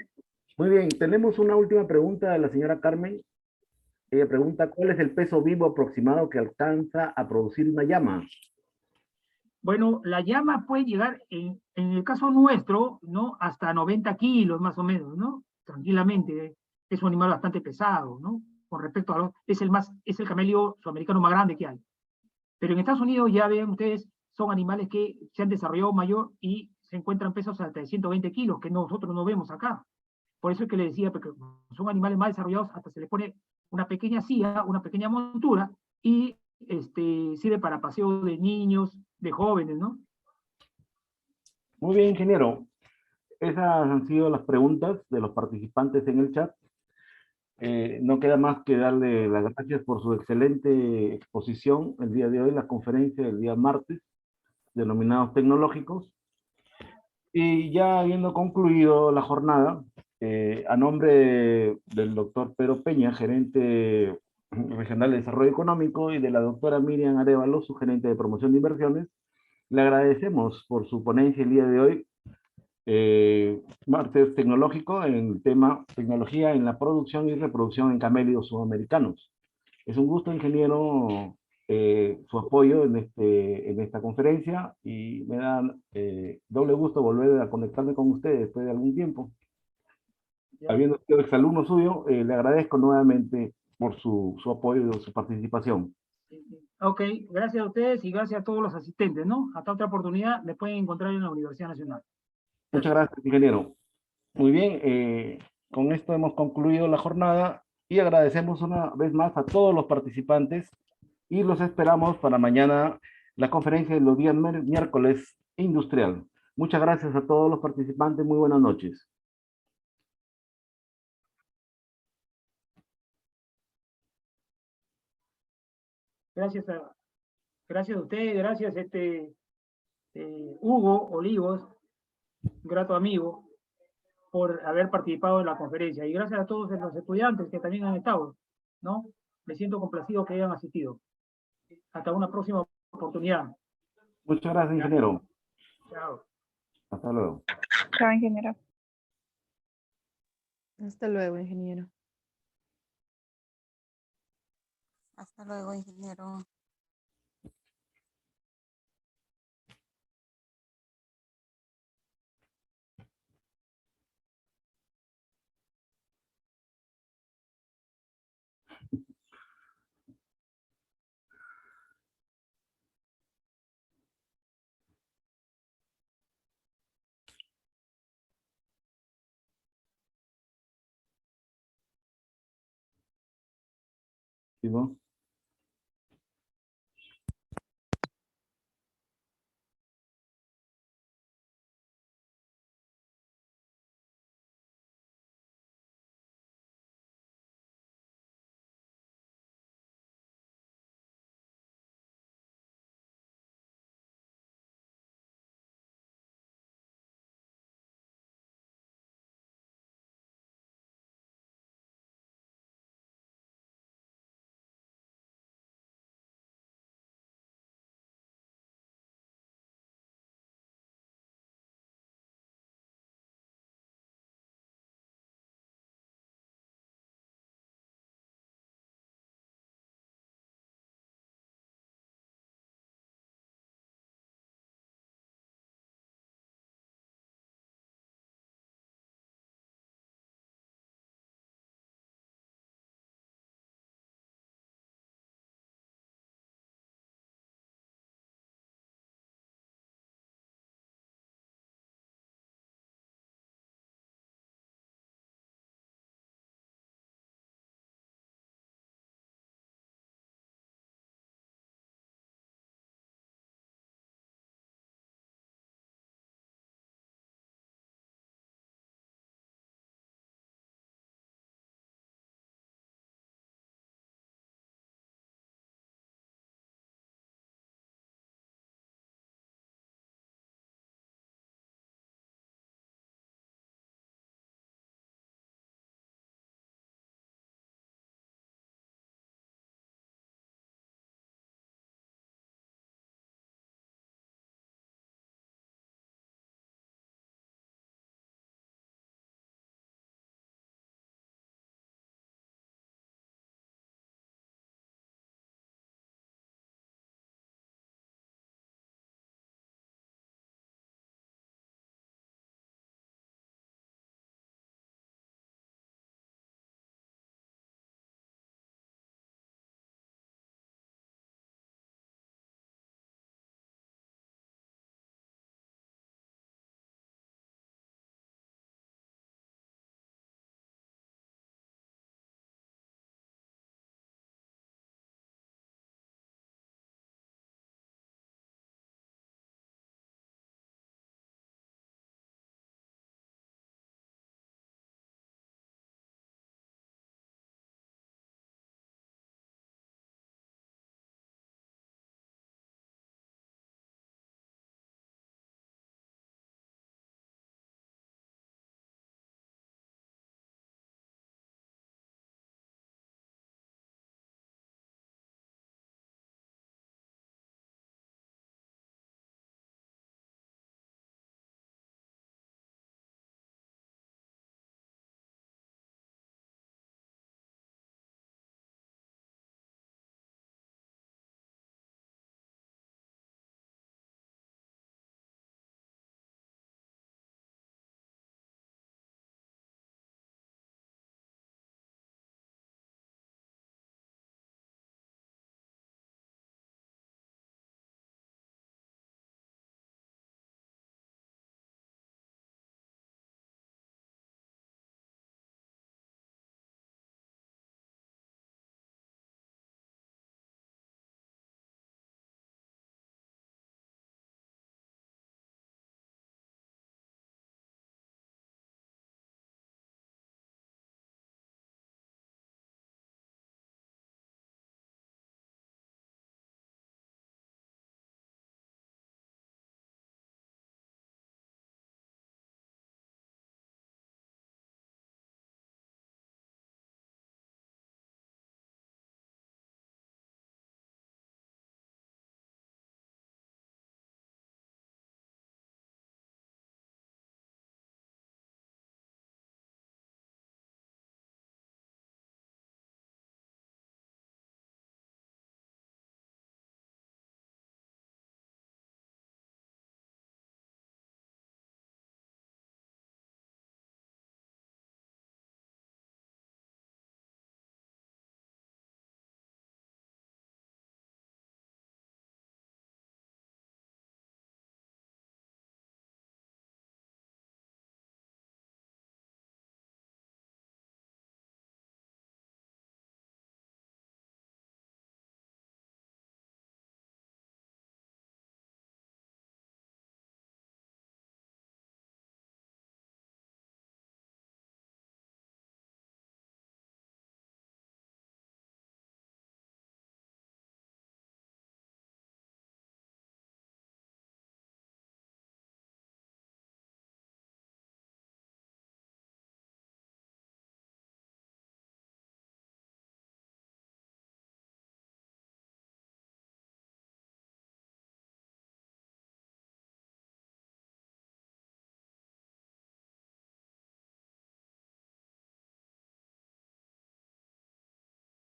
Muy bien, tenemos una última pregunta de la señora Carmen. Ella pregunta, ¿cuál es el peso vivo aproximado que alcanza a producir una llama? Bueno, la llama puede llegar, en el caso nuestro, ¿no? Hasta 90 kilos más o menos, ¿no? Tranquilamente. Es un animal bastante pesado, ¿no? con respecto a es el camello sudamericano más grande que hay. Pero en Estados Unidos, ya ven ustedes, son animales que se han desarrollado mayor y se encuentran pesos hasta de 120 kilos, que nosotros no vemos acá. Por eso es que le decía, porque son animales más desarrollados, hasta se les pone una pequeña silla, una pequeña montura, y sirve para paseo de niños, de jóvenes, ¿no? Muy bien, ingeniero. Esas han sido las preguntas de los participantes en el chat. No queda más que darle las gracias por su excelente exposición el día de hoy, la conferencia del día martes, denominados tecnológicos. Y ya habiendo concluido la jornada, a nombre del doctor Pedro Peña, gerente regional de desarrollo económico, y de la doctora Miriam Arévalo, su gerente de promoción de inversiones, le agradecemos por su ponencia el día de hoy, martes tecnológico, en el tema tecnología en la producción y reproducción en camélidos sudamericanos. Es un gusto, ingeniero, su apoyo en esta conferencia, y me da doble gusto volver a conectarme con usted después de algún tiempo. Ya. Habiendo sido exalumno suyo, le agradezco nuevamente por su apoyo y su participación. Ok, gracias a ustedes y gracias a todos los asistentes, ¿no? Hasta otra oportunidad, me pueden encontrar en la Universidad Nacional. Muchas gracias, ingeniero. Muy bien, con esto hemos concluido la jornada y agradecemos una vez más a todos los participantes y los esperamos para mañana la conferencia de los días miércoles industrial. Muchas gracias a todos los participantes. Muy buenas noches. Gracias a ustedes, gracias Hugo Olivos, un grato amigo, por haber participado en la conferencia. Y gracias a todos los estudiantes que también han estado, ¿no? Me siento complacido que hayan asistido. Hasta una próxima oportunidad. Muchas gracias, ingeniero. Chao. Hasta luego. Chao, ingeniero. Hasta luego, ingeniero. Hasta luego, ingeniero. ¿Sí, no?